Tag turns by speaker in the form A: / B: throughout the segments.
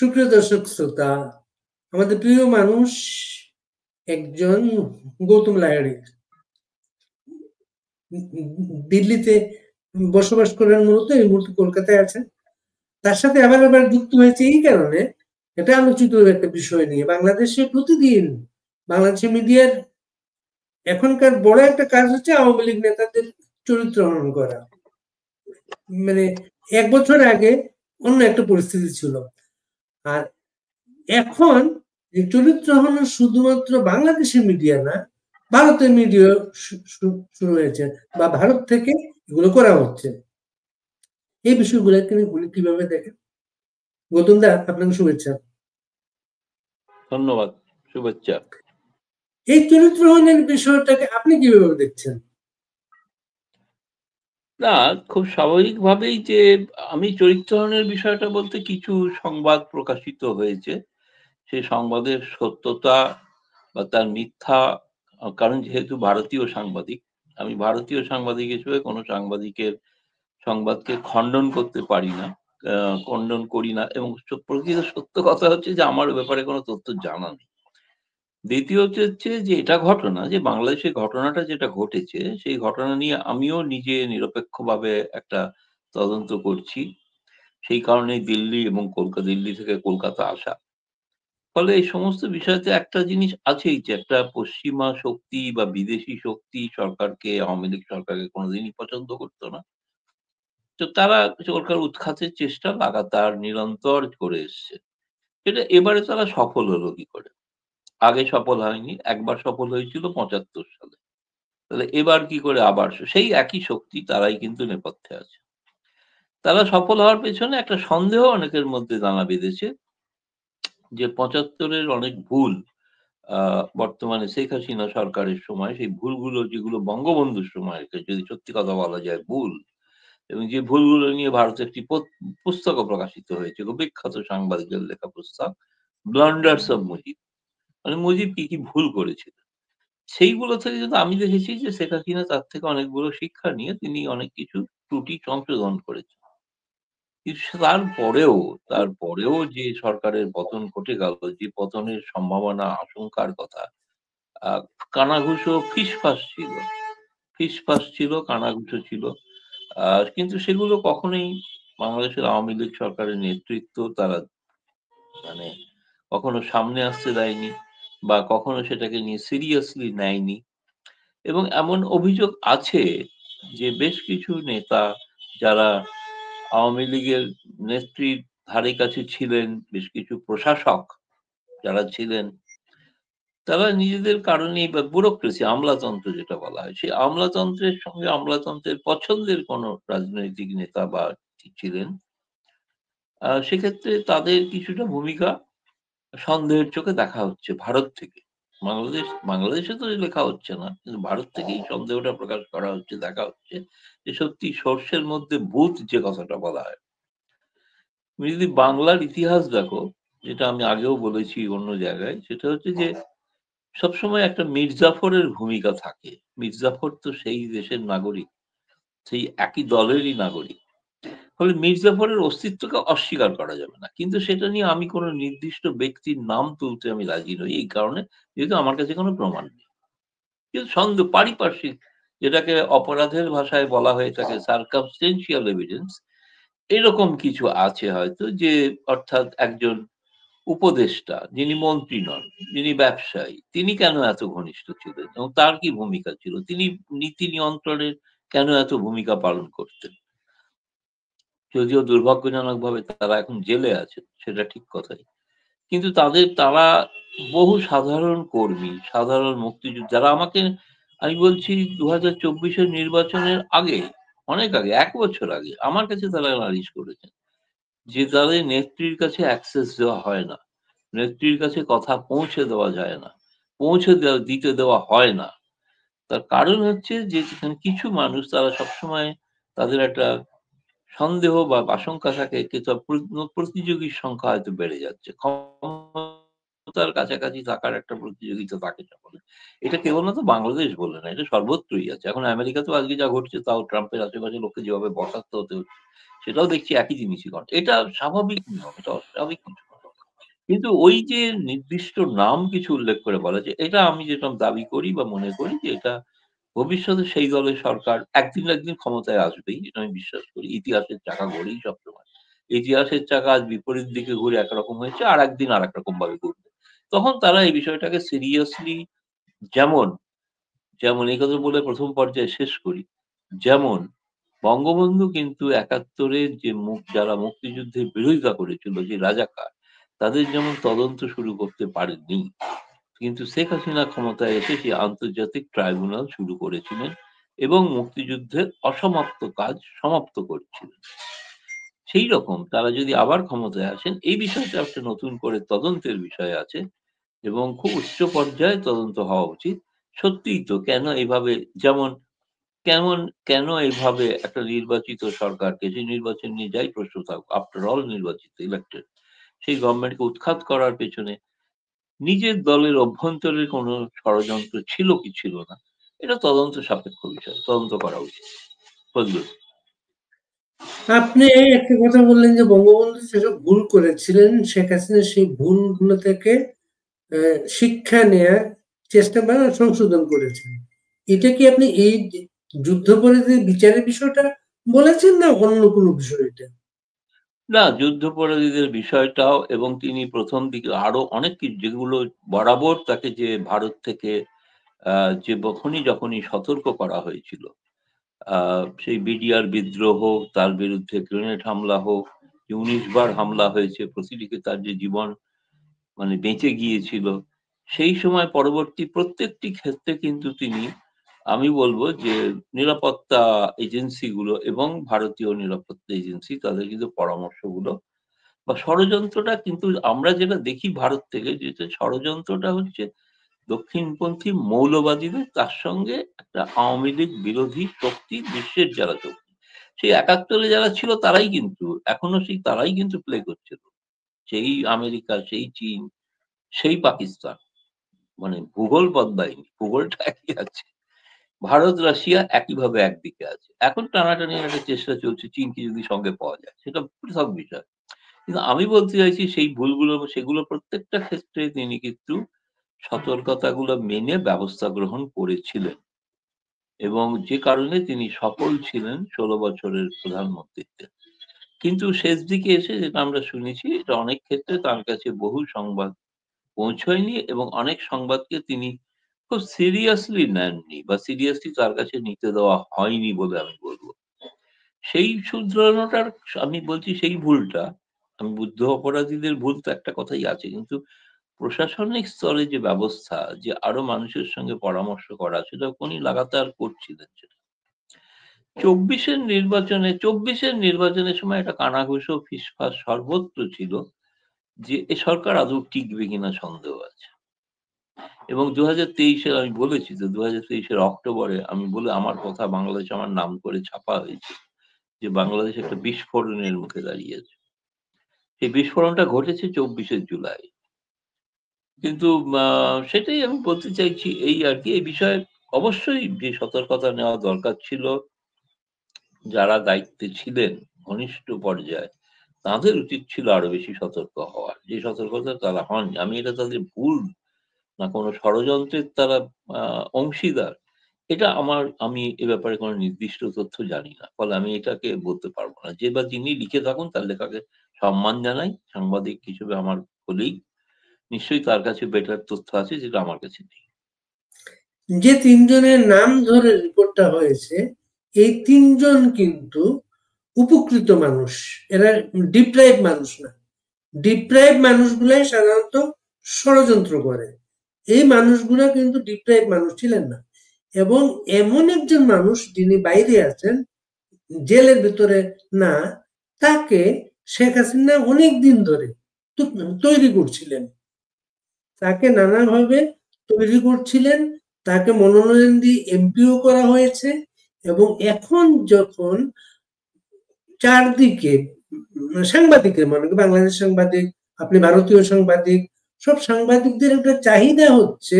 A: সুপ্রিয় দর্শক শ্রোতা, আমাদের প্রিয় মানুষ একজন গৌতম লাহিড়ী দিল্লিতে বসবাস করেন, মূলত এই মুহূর্তে কলকাতায় আছেন। তার সাথে আবার যুক্ত হয়েছে এই কারণে, এটা আলোচিত একটা বিষয় নিয়ে। বাংলাদেশে প্রতিদিন বাংলাদেশের মিডিয়ার এখনকার বড় একটা কাজ হচ্ছে আওয়ামী লীগ নেতাদের চরিত্র হনন করা। মানে 1 বছর আগে অন্য একটা পরিস্থিতি ছিল, আর এখন যে চরিত্র হনন শুধুমাত্র বাংলাদেশের মিডিয়া না, ভারতের মিডিয়া শুরু হয়েছে, বা ভারত থেকে এগুলো করা হচ্ছে। এই বিষয়গুলোকে কিভাবে দেখেন? গৌতম দা, আপনাকে শুভেচ্ছা।
B: ধন্যবাদ, শুভেচ্ছা।
A: এই চরিত্র হননের বিষয়টাকে আপনি কিভাবে দেখছেন?
B: না, খুব স্বাভাবিকভাবেই যে আমি চরিত্র হননের বিষয়টা বলতে কিছু সংবাদ প্রকাশিত হয়েছে, সেই সংবাদের সত্যতা বা তার মিথ্যা, কারণ যেহেতু ভারতীয় সাংবাদিক, আমি ভারতীয় সাংবাদিক হিসেবে কোনো সাংবাদিকের সংবাদকে খণ্ডন করতে পারি না, খণ্ডন করি না, এবং প্রকৃত সত্য কথা হচ্ছে যে আমার ব্যাপারে কোনো তথ্য জানা নেই। দ্বিতীয়ত হচ্ছে যে এটা ঘটনা, যে বাংলাদেশে ঘটনাটা যেটা ঘটেছে সেই ঘটনা নিয়ে আমিও নিজে নিরপেক্ষভাবে একটা তদন্ত করছি। সেই কারণেই দিল্লি এবং দিল্লি থেকে কলকাতা আসা। ফলে এই সমস্ত বিষয়তে একটা জিনিস আছেই, যে একটা পশ্চিমা শক্তি বা বিদেশি শক্তি সরকারকে, আওয়ামী লীগ সরকারকে কোনোদিনই পছন্দ করতো না। তো তারা সরকার উৎখাতের চেষ্টা লাগাতার নিরন্তর করে এসছে। সেটা এবারে তারা সফল হলো কি করে? আগে সফল হয়নি, একবার সফল হয়েছিল ৭৫ সালে। তাহলে এবার কি করে আবার সেই একই শক্তি, তারাই কিন্তু নেপথ্যে আছে। তারা সফল হওয়ার পেছনে একটা সন্দেহ অনেকের মধ্যে দানা বেঁধেছে, যে ৭৫-এর অনেক ভুল বর্তমানে শেখ হাসিনা সরকারের সময়, সেই ভুলগুলো যেগুলো বঙ্গবন্ধুর সময় যদি সত্যি কথা বলা যায় ভুল, এবং যে ভুলগুলো নিয়ে ভারতে একটি পুস্তকও প্রকাশিত হয়েছে, খুব বিখ্যাত সাংবাদিকের লেখা পুস্তক, ব্লান্ডার্স অফ মুজিব, মানে মুজিব কি কি ভুল করেছিল। সেইগুলো থেকে কিন্তু আমি দেখেছি যে শেখ হাসিনা তার থেকে অনেকগুলো শিক্ষা নিয়ে তিনি অনেক কিছু ত্রুটি সংশোধন করেছেন। কিন্তু তারপরেও যে সরকারের পতন ঘটে গেল, যে পতনের সম্ভাবনা আশঙ্কার কথা, কানাঘুষো ফিসফাস ছিল, কানাঘুষো ছিল। কিন্তু সেগুলো কখনোই বাংলাদেশের আওয়ামী লীগ সরকারের নেতৃত্ব তারা মানে কখনো সামনে আসতে দেয়নি, বা কখনো সেটাকে নিয়ে সিরিয়াসলি নেয়নি। এবং এমন অভিযোগ আছে যে বেশ কিছু নেতা যারা আওয়ামী লীগের নেত্রীর ধারে কাছে ছিলেন, বেশ কিছু প্রশাসক যারা ছিলেন, তারা নিজেদের কারণেই, বা ব্যুরোক্রেসি, আমলাতন্ত্র যেটা বলা হয়, সেই আমলাতন্ত্রের সঙ্গে আমলাতন্ত্রের পছন্দের কোন রাজনৈতিক নেতা বা ছিলেন, সেক্ষেত্রে তাদের কিছুটা ভূমিকা সন্দেহের চোখে দেখা হচ্ছে ভারত থেকে। বাংলাদেশে তো লেখা হচ্ছে না, কিন্তু ভারত থেকেই সন্দেহটা প্রকাশ করা হচ্ছে, দেখা হচ্ছে যে সত্যি সর্ষের মধ্যে ভূত যে কথাটা বলা হয়। তুমি যদি বাংলার ইতিহাস দেখো, যেটা আমি আগেও বলেছি অন্য জায়গায়, সেটা হচ্ছে যে সবসময় একটা মির্জাফরের ভূমিকা থাকে। মির্জাফর তো সেই দেশের নাগরিক, সেই একই দলেরই নাগরিক। ফলে মির্জাফরের অস্তিত্বকে অস্বীকার করা যাবে না, কিন্তু সেটা নিয়ে আমি কোনো নির্দিষ্ট ব্যক্তির নাম তুলতে আমি রাজি নই, এই কারণে যেহেতু আমার কাছে কোনো প্রমাণ নেই। কিন্তু সন্দেহ, পারিপার্শ্বিক, যেটাকে অপরাধের ভাষায় বলা হয়ে থাকে সার্কামস্টেন্সিয়াল এভিডেন্স, এরকম কিছু আছে হয়তো, যে অর্থাৎ একজন উপদেষ্টা যিনি মন্ত্রী নন, যিনি ব্যবসায়ী, তিনি কেন এত ঘনিষ্ঠ ছিলেন এবং তার কি ভূমিকা ছিল, তিনি নীতি নিয়ন্ত্রণের কেন এত ভূমিকা পালন করতেন। যদিও দুর্ভাগ্যজনকভাবে তারা এখন জেলে আছে, সেটা ঠিক কথাই, কিন্তু তারা বহু সাধারণ কর্মী, সাধারণ মুক্তিযোদ্ধা, যারা আমাকে, আমি বলছি 2024-এর নির্বাচনের আগে, অনেক আগে, 1 বছর আগে আমার কাছে তারা নালিশ করেছেন যে তাদের নেত্রীর কাছে অ্যাক্সেস দেওয়া হয় না, নেত্রীর কাছে কথা পৌঁছে দেওয়া যায় না, দিতে দেওয়া হয় না। তার কারণ হচ্ছে যে কিছু মানুষ, তারা সবসময় তাদের একটা সন্দেহ বা আশঙ্কা থাকে, কিন্তু প্রতিযোগীর সংখ্যা হয়তো বেড়ে যাচ্ছে, ক্ষমতার কাছাকাছি থাকার একটা প্রতিযোগিতা থাকে সকলে। এটা কেবলমাত্র বাংলাদেশ বলে না, এটা সর্বত্রই আছে। এখন আমেরিকাতেও আজকে যা ঘটছে, তাও ট্রাম্পের আশেপাশে লোককে যেভাবে বরখাস্ত হতে হচ্ছে, সেটাও দেখছি একই জিনিসই ঘটে। এটা স্বাভাবিক নিয়ম, এটা অস্বাভাবিক কিছু নয়। কিন্তু ওই যে নির্দিষ্ট নাম কিছু উল্লেখ করে বলা যে এটা আমি যেটা দাবি করি বা মনে করি যে এটা ভবিষ্যতে সেই দলের সরকার একদিন না একদিন ক্ষমতায় আসবেই। এটা আমি বিশ্বাস করি। ইতিহাসের চাকা ঘোরেই সবসময়। ইতিহাসের চাকা আজ বিপরীত দিকে ঘুরে একরকম হয়েছে, আরেকদিন আরেক রকম ভাবে ঘুরবে। তখন তারা এই বিষয়টাকে সিরিয়াসলি যেমন, যেমন এই কথা বলে ১ম পর্যায়ে শেষ করি। যেমন বঙ্গবন্ধু কিন্তু ৭১ এ যে যারা মুক্তিযুদ্ধের বিরোধিতা করেছিল যে রাজাকার, তাদের যেমন তদন্ত শুরু করতে পারেননি। কিন্তু শেখ হাসিনা ক্ষমতায় এসে সেই আন্তর্জাতিক ট্রাইব্যুনাল শুরু করেছিলেন এবং মুক্তিযুদ্ধের অসমাপ্ত কাজ সমাপ্ত করেছিলেন। সেই রকম তারা যদি আবার ক্ষমতায় আসেন, এই বিষয়টা একটা নতুন করে তদন্তের বিষয় আছে এবং খুব উচ্চ পর্যায়ে তদন্ত হওয়া উচিত। সত্যিই তো কেন এভাবে যেমন কেমন কেন এভাবে একটা নির্বাচিত সরকারকে যে নির্বাচন নিয়ে যাই প্রশ্ন থাকুক, আফটার অল নির্বাচিত ইলেক্টেড সেই গভর্নমেন্টকে উৎখাত করার পেছনে নিজের দলের অভ্যন্তরের কোনো ষড়যন্ত্র ছিল কি ছিল না, এটা তদন্ত সাপেক্ষ বিষয়। তদন্ত করা উচিত। ফজলুল।
A: আপনি একটা কথা বললেন যে বঙ্গবন্ধু যেসব ভুল করেছিলেন শেখ হাসিনা সেই ভুলগুলো থেকে শিক্ষা নেয়ার চেষ্টা বা সংশোধন করেছেন। এটা কি আপনি এই যুদ্ধাপরাধীর বিচারের বিষয়টা বলেছেন না অন্য কোনো বিষয় এটা?
B: না, যুদ্ধাপরাধীদের বিষয়টাও এবং তিনি ১ম দিকে আরো অনেক কিছু যেগুলো বরাবর তাকে যে ভারত থেকে যে যখনই সতর্ক করা হয়েছিল, সেই বিডিআর বিদ্রোহ হোক, তার বিরুদ্ধে গ্রেনেড হামলা হোক, যে ১৯ বার হামলা হয়েছে, প্রতিটিকে তার যে জীবন মানে বেঁচে গিয়েছিল। সেই সময় পরবর্তী প্রত্যেকটি ক্ষেত্রে কিন্তু তিনি আমি বলব যে নিরাপত্তা এজেন্সিগুলো এবং ভারতীয় নিরাপত্তা এজেন্সি তাদের কিন্তু পরামর্শগুলো বা ষড়যন্ত্রটা কিন্তু আমরা যেটা দেখি ভারত থেকে যেটা ষড়যন্ত্রটা হচ্ছে দক্ষিণপন্থী মৌলবাদীদের তার সঙ্গে একটা আওয়ামী লীগ বিরোধী শক্তি বিশ্বের যারা শক্তি। সেই ৭১ যারা ছিল তারাই কিন্তু এখনো সেই তারাই কিন্তু প্লে করছে। সেই আমেরিকা, সেই চীন, সেই পাকিস্তান। মানে ভূগোল বদলায়নি। ভূগোলটা একই আছে। ভারত, রাশিয়া একইভাবে একদিকে আছে। এখন টানাটানির একটা চেষ্টা চলছে চীনকে যদি সঙ্গে পাওয়া যায়। সেটা পৃথক বিষয়। কিন্তু আমি বলতে চাইছি সেই ভুলগুলো সেগুলো প্রত্যেকটা ক্ষেত্রে তিনি কিন্তু সতর্কতাগুলো মেনে ব্যবস্থা গ্রহণ করেছিলেন। এবং যে কারণে তিনি সফল ছিলেন ১৬ বছরের প্রধানমন্ত্রীত্বে। কিন্তু শেষ দিকে এসে যেটা আমরা শুনেছি এটা অনেক ক্ষেত্রে তার কাছে বহু সংবাদ পৌঁছয়নি এবং অনেক সংবাদকে তিনি খুব সিরিয়াসলি নেননি বা সিরিয়াসলি তার কাছে নিতে দেওয়া হয়নি বলে আমি বলব। সেই শুধরানোটার আমি বলছি সেই ভুলটা আমি বুদ্ধ অপরাধীদের ভুল তো একটা কথাই আছে। কিন্তু প্রশাসনিক স্তরে যে ব্যবস্থা যে আরো মানুষের সঙ্গে পরামর্শ করা সেটা উনি লাগাতার করছিলেন সেটা। ২৪ এর নির্বাচনের সময় একটা কানাঘুষো ফিসফাস সর্বত্র ছিল যে এ সরকার আদৌ টিকবে কিনা সন্দেহ আছে। এবং ২০২৩ এর আমি বলেছি তো ২০২৩ এর অক্টোবরে আমি বলে আমার কথা বাংলাদেশে আমার নাম করে ছাপা হয়েছে যে বাংলাদেশ একটা বিস্ফোরণের মুখে দাঁড়িয়েছে। সেই বিস্ফোরণটা ঘটেছে ২৪ এর জুলাই। কিন্তু আ সেটাই আমি বলতে চাইছি এই আরকি। এই বিষয়ে অবশ্যই যে সতর্কতা নেওয়া দরকার ছিল, যারা দায়িত্বে ছিলেন ঘনিষ্ঠ পর্যায়ে, তাদের উচিত ছিল আরো বেশি সতর্ক হওয়ার। যে সতর্কতা তারা হননি। আমি এটা তাদের ভুল না কোনো ষড়যন্ত্রের তারা আ অংশীদার, এটা আমি এ ব্যাপারে কোনো নির্দিষ্ট তথ্য জানি না। ফলে আমি এটাকে বলতে পারব না। যে বা যিনি লিখে থাকুন তার লেখাকে সম্মান জানাই। সাংবাদিক হিসেবে আমার কলিগ। নিশ্চয়ই তার কাছে বেটার তথ্য আছে যেটা আমার কাছে নেই।
A: যে ৩ জনের নাম ধরে রিপোর্টটা হয়েছে, এই ৩ জন কিন্তু উপকৃত মানুষ। এরা ডিপ্রাইভড মানুষ না। ডিপ্রাইভড মানুষগুলাই সাধারণত ষড়যন্ত্র করে। এই মানুষগুলা কিন্তু ডিপ্রাইভড মানুষ ছিলেন না। এবং এমন একজন মানুষ যিনি বাইরে আছেন, জেলের ভিতরে না, তাকে শেখ হাসিনা অনেকদিন ধরে তৈরি করছিলেন। তাকে নানাভাবে তৈরি করছিলেন, তাকে মনোনয়ন দিয়ে এমপিও করা হয়েছে এবং এখন যখন চারদিকে সাংবাদিকের মনে করেন বাংলাদেশ সাংবাদিক, আপনি ভারতীয় সাংবাদিক, সব সাংবাদিকদের একটা চাহিদা হচ্ছে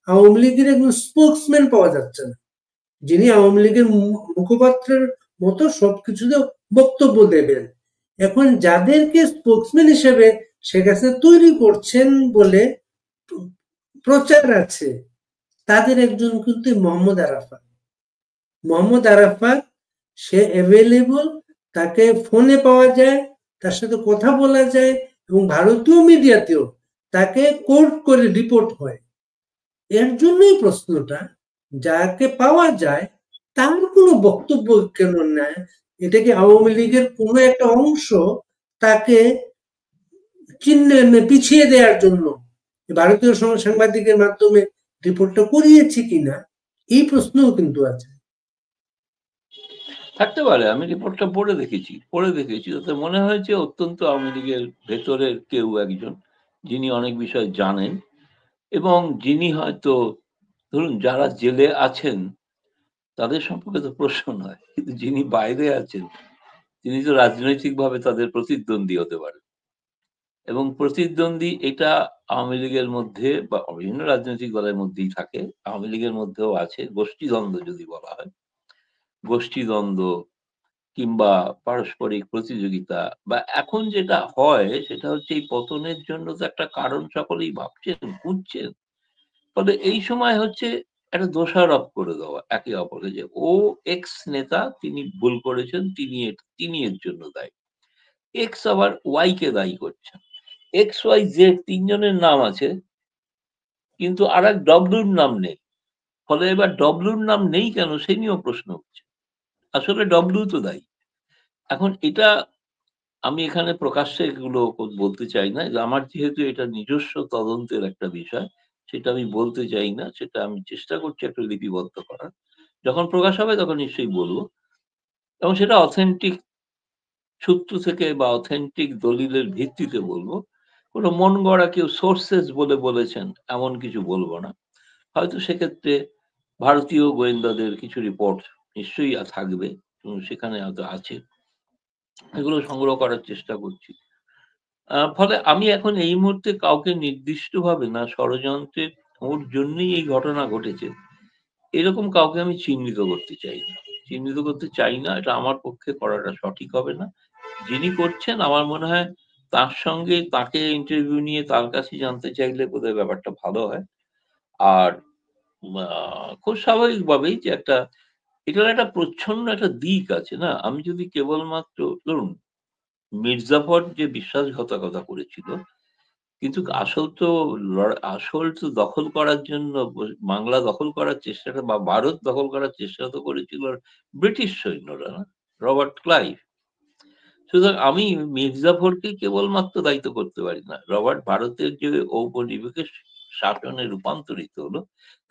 A: আওয়ামী লীগের একজন স্পোকসম্যান পাওয়া যাচ্ছে না, যিনি আওয়ামী লীগের মুখপাত্রের মতো সবকিছুতে বক্তব্য দেবেন। এখন যাদেরকে স্পোকসম্যান হিসেবে শেখ হাসিনা তৈরি করছেন বলে প্রচার আছে, তাদের একজন কিন্তু মোহাম্মদ আরাফাত। মোহাম্মদ আরাফাত সে অ্যাভেলেবল, তাকে ফোনে পাওয়া যায়, তার সাথে কথা বলা যায়, এবং ভারতীয় মিডিয়াতেও তাকে কোট করে রিপোর্ট হয়। এর জন্যই প্রশ্নটা, যাকে পাওয়া যায় তার কোনো বক্তব্য কেন নেয়? এটা কি আওয়ামী লীগের কোনো একটা অংশ তাকে পিছিয়ে দেওয়ার জন্য ভারতীয় সাংবাদিকের মাধ্যমে রিপোর্টটা করিয়েছে কিনা, এই প্রশ্নও কিন্তু আছে।
B: থাকতে পারে, আমি রিপোর্টটা পড়ে দেখেছি তাতে মনে হয়েছে অত্যন্ত আওয়ামী লীগের ভেতরের কেউ একজন, যিনি অনেক বিষয় জানেন এবং যিনি হয়তো ধরুন যারা জেলে আছেন তাদের সম্পর্কে তো প্রশ্ন নয়, কিন্তু যিনি বাইরে আছেন তিনি তো রাজনৈতিকভাবে তাদের প্রতিদ্বন্দ্বী হতে পারেন, এবং প্রতিদ্বন্দ্বী এটা আওয়ামী লীগের মধ্যে বা বিভিন্ন রাজনৈতিক দলের মধ্যেই থাকে, আওয়ামী লীগের মধ্যেও আছে গোষ্ঠীদ্বন্দ্ব যদি বলা হয়, গোষ্ঠীদ্বন্দ্ব কিংবা পারস্পরিক প্রতিযোগিতা, বা এখন যেটা হয় সেটা হচ্ছে এই পতনের জন্য তো একটা কারণ সকলেই ভাবছেন, খুঁজছেন। ফলে এই সময় হচ্ছে একটা দোষারোপ করে দেওয়া একে অপরকে, যে ও এক্স নেতা, তিনি ভুল করেছেন, তিনি এর জন্য দায়ী। এক্স আবার ওয়াই কে দায়ী করছেন। এক্স ওয়াই জেড তিনজনের নাম আছে, কিন্তু আর এক ডব্লিউর নাম নেই। ফলে এবার ডব্লিউর নাম নেই কেন সে নিয়েও প্রশ্ন উঠছে। আসলে ডব্লিউ তো দায়ী। এখন এটা আমি এখানে প্রকাশ্যে এগুলো বলতে চাই না, যে আমার যেহেতু এটা নিজস্ব তদন্তের একটা বিষয়, সেটা আমি বলতে চাই না, সেটা আমি চেষ্টা করছি একটা লিপিবদ্ধ করার। যখন প্রকাশ হবে তখন নিশ্চয়ই বলবো, এবং সেটা অথেন্টিক সূত্র থেকে বা অথেন্টিক দলিলের ভিত্তিতে বলবো। কোনো মন গড়া কেউ সোর্সেস বলে বলেছেন এমন কিছু বলবো না। হয়তো সেক্ষেত্রে ভারতীয় গোয়েন্দাদের কিছু রিপোর্ট নিশ্চয়ই থাকবে এবং সেখানে হয়তো আছে, এগুলো সংগ্রহ করার চেষ্টা করছি। ফলে আমি এখন এই মুহূর্তে কাউকে নির্দিষ্টভাবে না ষড়যন্ত্রের ওর জন্যই এই ঘটনা ঘটেছে এরকম কাউকে আমি চিহ্নিত করতে চাই না, এটা আমার পক্ষে করাটা সঠিক হবে না। যিনি করছেন আমার মনে হয় তার সঙ্গে তাকে ইন্টারভিউ নিয়ে তার কাছে জানতে চাইলে বোধহয় ব্যাপারটা ভালো হয়। আর খুব স্বাভাবিকভাবেই যে এটার একটা প্রচ্ছন্ন একটা দিক আছে না। আমি যদি কেবলমাত্র ধরুন মির্জাফর যে বিশ্বাসঘাতকতা করেছিল, কিন্তু আসল তো দখল করার জন্য বাংলা দখল করার চেষ্টাটা বা ভারত দখল করার চেষ্টা তো করেছিল ব্রিটিশ সৈন্যরা, না রবার্ট ক্লাইভ। সুতরাং আমি মির্জাফরকে কেবলমাত্র দায়িত্ব করতে পারি না। রবার্ট ভারতের যে ঔপনিবেশিক শাসনে রূপান্তরিত হলো,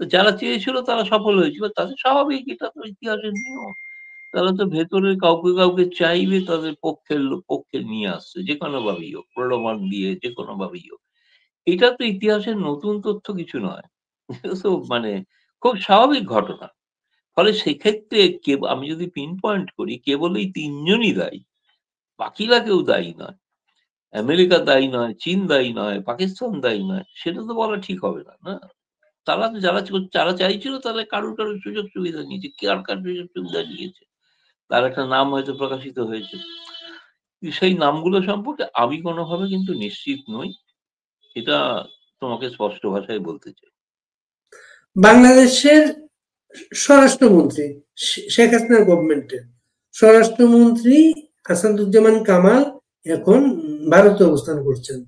B: তো যারা চেয়েছিল তারা সফল হয়েছিল, তাদের স্বাভাবিক, এটা তো ইতিহাসের নিয়ম। তারা তো ভেতরের কাউকে চাইবে তাদের পক্ষে নিয়ে আসছে, যে কোনো ভাবেই হোক, প্রলোভন দিয়ে, যে কোনো ভাবেই হোক। এটা তো ইতিহাসের নতুন তথ্য কিছু নয়। এটা তো মানে খুব স্বাভাবিক ঘটনা। ফলে সেক্ষেত্রে আমি যদি পিন পয়েন্ট করি কেবল এই তিনজনই দায়ী, বাকিরা কেউ দায়ী নয়। আমেরিকা দায়ী নয়, চীন দায়ী নয়, পাকিস্তান দায়ী নয়, সেটা তো বলা ঠিক হবে না, না? তারা তো যারা চাইছিল তারা কারোর সুযোগ সুবিধা নিয়েছে, কার সুযোগ সুবিধা নিয়েছে, তার একটা নাম হয়তো প্রকাশিত হয়েছে। সেই নামগুলো সম্পর্কে আমি কোনোভাবে কিন্তু নিশ্চিত নই, এটা তোমাকে স্পষ্ট ভাষায় বলতে চাই।
A: বাংলাদেশের স্বরাষ্ট্রমন্ত্রী, শেখ হাসিনা গভর্নমেন্টের স্বরাষ্ট্রমন্ত্রী আসাদুজ্জামান কামাল এখন ভারতে অবস্থান করছেন।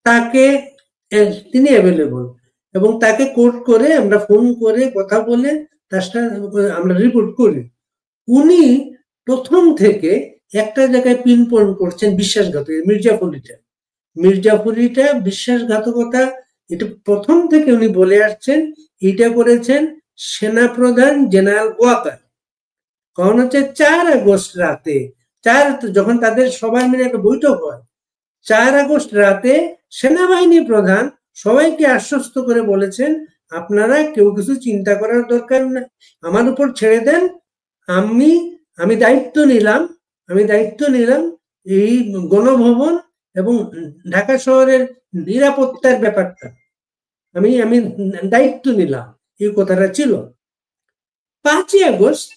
A: তাকে তিনি অ্যাভেলেবল, এবং তাকে কোর্ট করে আমরা ফোন করে কথা বলে তার সাথে আমরা রিপোর্ট করি। উনি প্রথম থেকে একটা জায়গায় পিন পয়েন্ট করছেন বিশ্বাসঘাতক, মির্জাফরিটা বিশ্বাসঘাতকতা, এটা প্রথম থেকে উনি বলে আসছেন। এটা করেছেন সেনাপ্রধান জেনারেল ওয়াকার। কারণ হচ্ছে 4 আগস্ট রাতে, যখন তাদের সবাই মিলে একটা বৈঠক হয়, 4 আগস্ট রাতে সেনাবাহিনী প্রধান সবাইকে আশ্বস্ত করে বলেছেন, আপনারা কেউ কিছু চিন্তা করার দরকার নাই, আমার উপর ছেড়ে দেন, আমি দায়িত্ব নিলাম এই গণভবন এবং ঢাকা শহরের নিরাপত্তার ব্যাপারটা আমি দায়িত্ব নিলাম, এই কথাটা ছিল 5ই আগস্ট।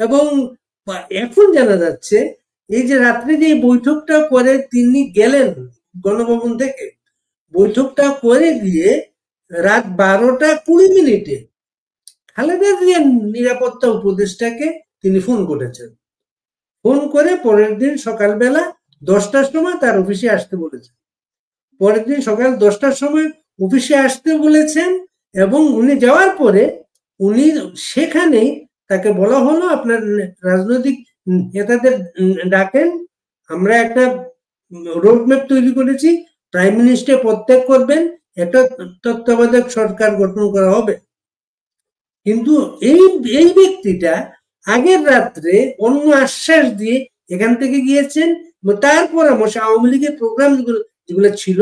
A: এবং এখন জানা যাচ্ছে এই যে রাত্রে যে বৈঠকটা করে তিনি গেলেন গণভবন থেকে, বৈঠকটা করে গিয়ে রাত 12টা 20 মিনিটে খালেদা জিয়ার নিরাপত্তা উপদেষ্টাকে তিনি ফোন করেছেন। ফোন করে পরের দিন সকালবেলা 10টার সময় তার অফিসে আসতে বলেছেন। পরের দিন সকাল 10টার সময় অফিসে আসতে বলেছেন, এবং উনি যাওয়ার পরে উনি সেখানেই তাকে বলা হলো আপনার রাজনৈতিক নেতাদের ডাকেন, আমরা একটা রোডম্যাপ তৈরি করেছি, প্রাইম মিনিস্টার পদত্যাগ করবেন, একটা তত্ত্বাবধায়ক সরকার গঠন করা হবে। কিন্তু এই এই ব্যক্তিটা আগের রাত্রে অন্য আশ্বাস দিয়ে এখান থেকে গিয়েছেন, তার পরামর্শে আওয়ামী লীগের প্রোগ্রাম যেগুলো ছিল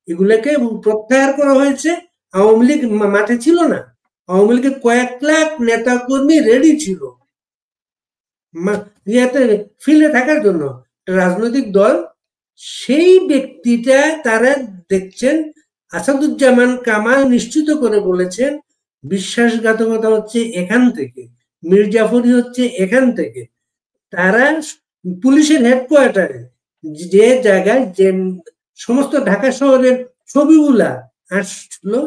A: এগুলোকে প্রত্যাহার করা হয়েছে। আওয়ামী লীগ মাঠে ছিল না, আওয়ামী লীগের কয়েক লাখ নেতা কর্মী রেডি ছিল ফিল্ডে থাকার জন্য, রাজনৈতিক দল। সেই ব্যক্তিটা তারা দেখছেন আসাদুজ্জামান কামাল নিশ্চিত করে বলেছেন বিশ্বাসঘাতকতা হচ্ছে এখান থেকে, মীর জাফরি হচ্ছে এখান থেকে। তারা পুলিশের হেডকোয়ার্টারে যে জায়গায় যে সমস্ত ঢাকা শহরের ছবিগুলা আসলো,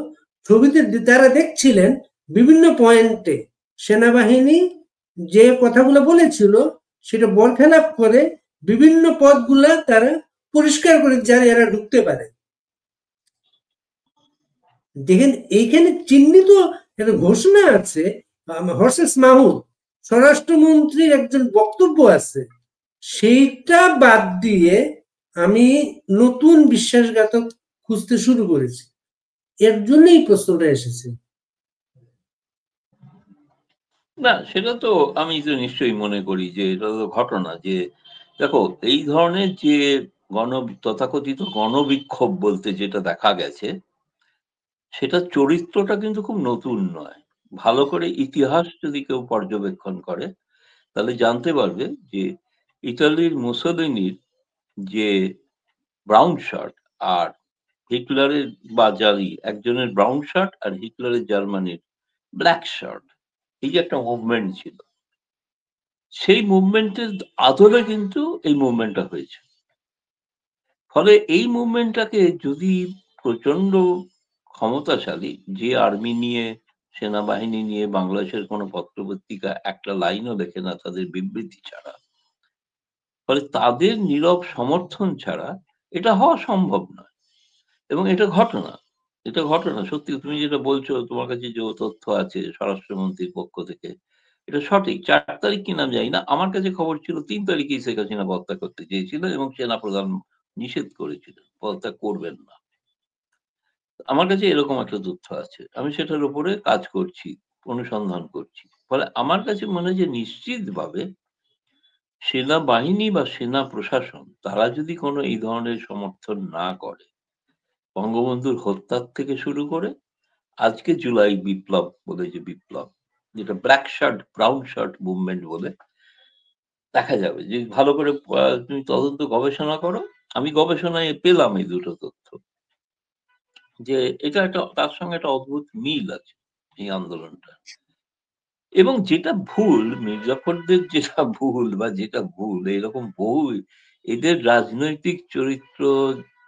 A: ছবিতে তারা দেখছিলেন বিভিন্ন পয়েন্টে সেনাবাহিনী যে কথাগুলো বলেছিল সেটা বরখেলাপ করে বিভিন্ন পথগুলা তারা পরিষ্কার করে যারা এরা ঢুকতে পারে। দেখেন এইখানে চিহ্নিত একটা ঘোষণা আছে, হর্সেস মাহমুদ স্বরাষ্ট্রমন্ত্রীর একজন বক্তব্য আছে, সেইটা বাদ দিয়ে আমি নতুন বিশ্বাসঘাতক খুঁজতে শুরু করেছি। এর জন্যই প্রশ্নটা এসেছে।
B: না, সেটা তো আমি তো নিশ্চয়ই মনে করি যে এটা তো ঘটনা যে দেখো এই ধরনের যে তথাকথিত গণবিক্ষোভ বলতে যেটা দেখা গেছে সেটার চরিত্রটা কিন্তু খুব নতুন নয়। ভালো করে ইতিহাস যদি কেউ পর্যবেক্ষণ করে তাহলে জানতে পারবে যে ইতালির মুসোলিনির যে ব্রাউন শার্ট আর হিটলারের বা একজনের ব্রাউন শার্ট আর হিটলারের জার্মানির ব্ল্যাক শার্ট, এই যে একটা মুভমেন্ট ছিল, সেই মুভমেন্টের আদলে কিন্তু এই মুভমেন্টটা হয়েছে। ফলে এই মুভমেন্টটাকে যদি প্রচন্ড ক্ষমতাশালী যে আর্মি নিয়ে সেনাবাহিনী নিয়ে বাংলাদেশের কোনো পত্রপত্রিকা একটা লাইনও লেখে না তাদের বিবৃতি ছাড়া, ফলে তাদের নীরব সমর্থন ছাড়া এটা হওয়া সম্ভব নয়। এবং এটা ঘটনা, এটা ঘটনা সত্যি। তুমি যেটা বলছো তোমার কাছে যে তথ্য আছে স্বরাষ্ট্রমন্ত্রীর পক্ষ থেকে, এটা সঠিক। 4 তারিখ কি নাম জানি না, আমার কাছে খবর ছিল 3 তারিখেই শেখ হাসিনা পদত্যাগ করতে চেয়েছিল এবং সেনা প্রধান নিষেধ করেছিল, পদত্যাগ করবেন না। আমার কাছে এরকম একটা তথ্য আছে, আমি সেটার উপরে কাজ করছি, অনুসন্ধান করছি। ফলে আমার কাছে মনে হয় যে নিশ্চিতভাবে সেনাবাহিনী বা সেনা প্রশাসন তারা যদি কোনো এই ধরনের সমর্থন না করে, বঙ্গবন্ধুর হত্যার থেকে শুরু করে আজকে জুলাই বিপ্লব বলে যে বিপ্লব, যেটা black shirt brown shirt movement বলে, দেখা যাবে যে ভালো করে তুমি তদন্ত গবেষণা করো। আমি গবেষণায় পেলাম এই দুটো তথ্য যে এটা একটা তার সঙ্গে একটা অদ্ভুত মিল আছে এই আন্দোলনটা। এবং যেটা ভুল মির্জাফরদের, যেটা ভুল বা যেটা ভুল এরকম বহু এদের রাজনৈতিক চরিত্র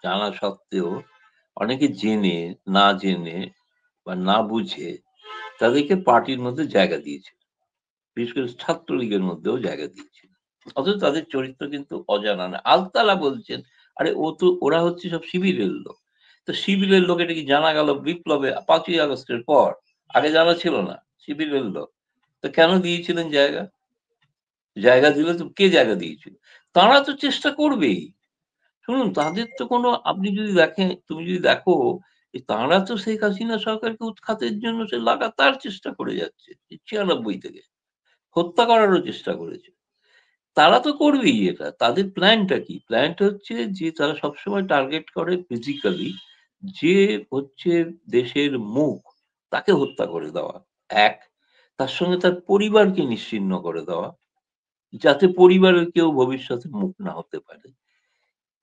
B: জানা সত্ত্বেও অনেকে জেনে না জেনে বা না বুঝে তাদেরকে পার্টির মধ্যে জায়গা দিয়েছে, বিশেষ করে ছাত্রলীগের মধ্যেও জায়গা দিয়েছে, অথচ তাদের চরিত্র কিন্তু অজানা না। আলতালা বলছেন আরে ওরা হচ্ছে সব শিবিরের লোক। তো শিবিরের লোক এটা কি জানা গেল বিপ্লবে 5ই আগস্টের পর? আগে জানা ছিল না শিবিরের লোক? তো কেন দিয়েছিলেন জায়গা? জায়গা দিলে তো কে জায়গা দিয়েছিল? তারা তো চেষ্টা করবেই। শুনুন তাদের তো কোনো, আপনি যদি দেখেন, তুমি যদি দেখো তারা তো শেখ হাসিনা সরকারকে উৎখাতের জন্য সে লাগাতার চেষ্টা করে যাচ্ছে 96 থেকে, হত্যা করারও চেষ্টা করেছে। তারা তো করবেই এটা। তাদের প্ল্যানটা কি? প্ল্যানটা হচ্ছে যে তারা সবসময় টার্গেট করে ফিজিক্যালি যে হচ্ছে দেশের মুখ, তাকে হত্যা করে দেওয়া। এক, তার সঙ্গে তার পরিবারকে নিশ্চিহ্ন করে দেওয়া, যাতে পরিবারের কেউ ভবিষ্যতে মুখ না হতে পারে।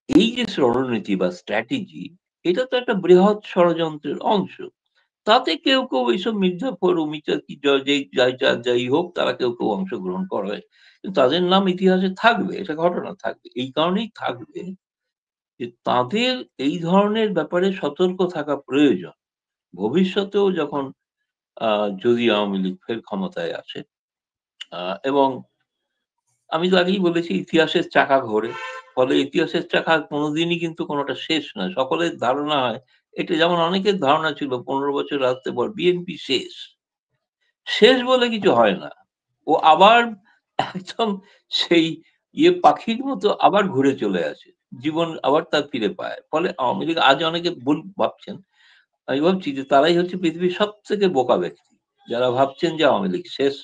B: এই যে রণনীতি বা স্ট্র্যাটেজি, এটা তো একটা বৃহৎ ষড়যন্ত্রের অংশ। তাতে কেউ এইসব মির্জাফর, অমিতা কি যাই হোক তারা কেউ অংশগ্রহণ করে। কিন্তু তাদের নাম ইতিহাসে থাকবে, এটা ঘটনা থাকবে। এই কারণেই থাকবে যে তাদের এই ধরনের ব্যাপারে সতর্ক থাকা প্রয়োজন। ভবিষ্যতেও যখন যদি আওয়ামী লীগ ফের ক্ষমতায় আসে এবং আমি তো আগেই বলেছি ইতিহাসের চাকা ঘোরে। ফলে ইতিহাসের চাকা কোনোদিনই কিন্তু কোনোটা শেষ নয়। সকলের ধারণা হয় এটা, যেমন অনেকের ধারণা ছিল ১৫ বছর রাজত্বের পর বিএনপি শেষ। শেষ বলে কিছু হয় না। ও আবার একদম সেই পাখির মতো আবার ঘুরে চলে আসে। জীবন আবার তার ফিরে পায়। ফলে আওয়ামী লীগ আজ অনেকে ভাবছেন, আমি ভাবছি যে তারাই হচ্ছে পৃথিবীর সবথেকে বোকা ব্যক্তি। যারা ভাবছেন যে আওয়ামী লীগ শেষ।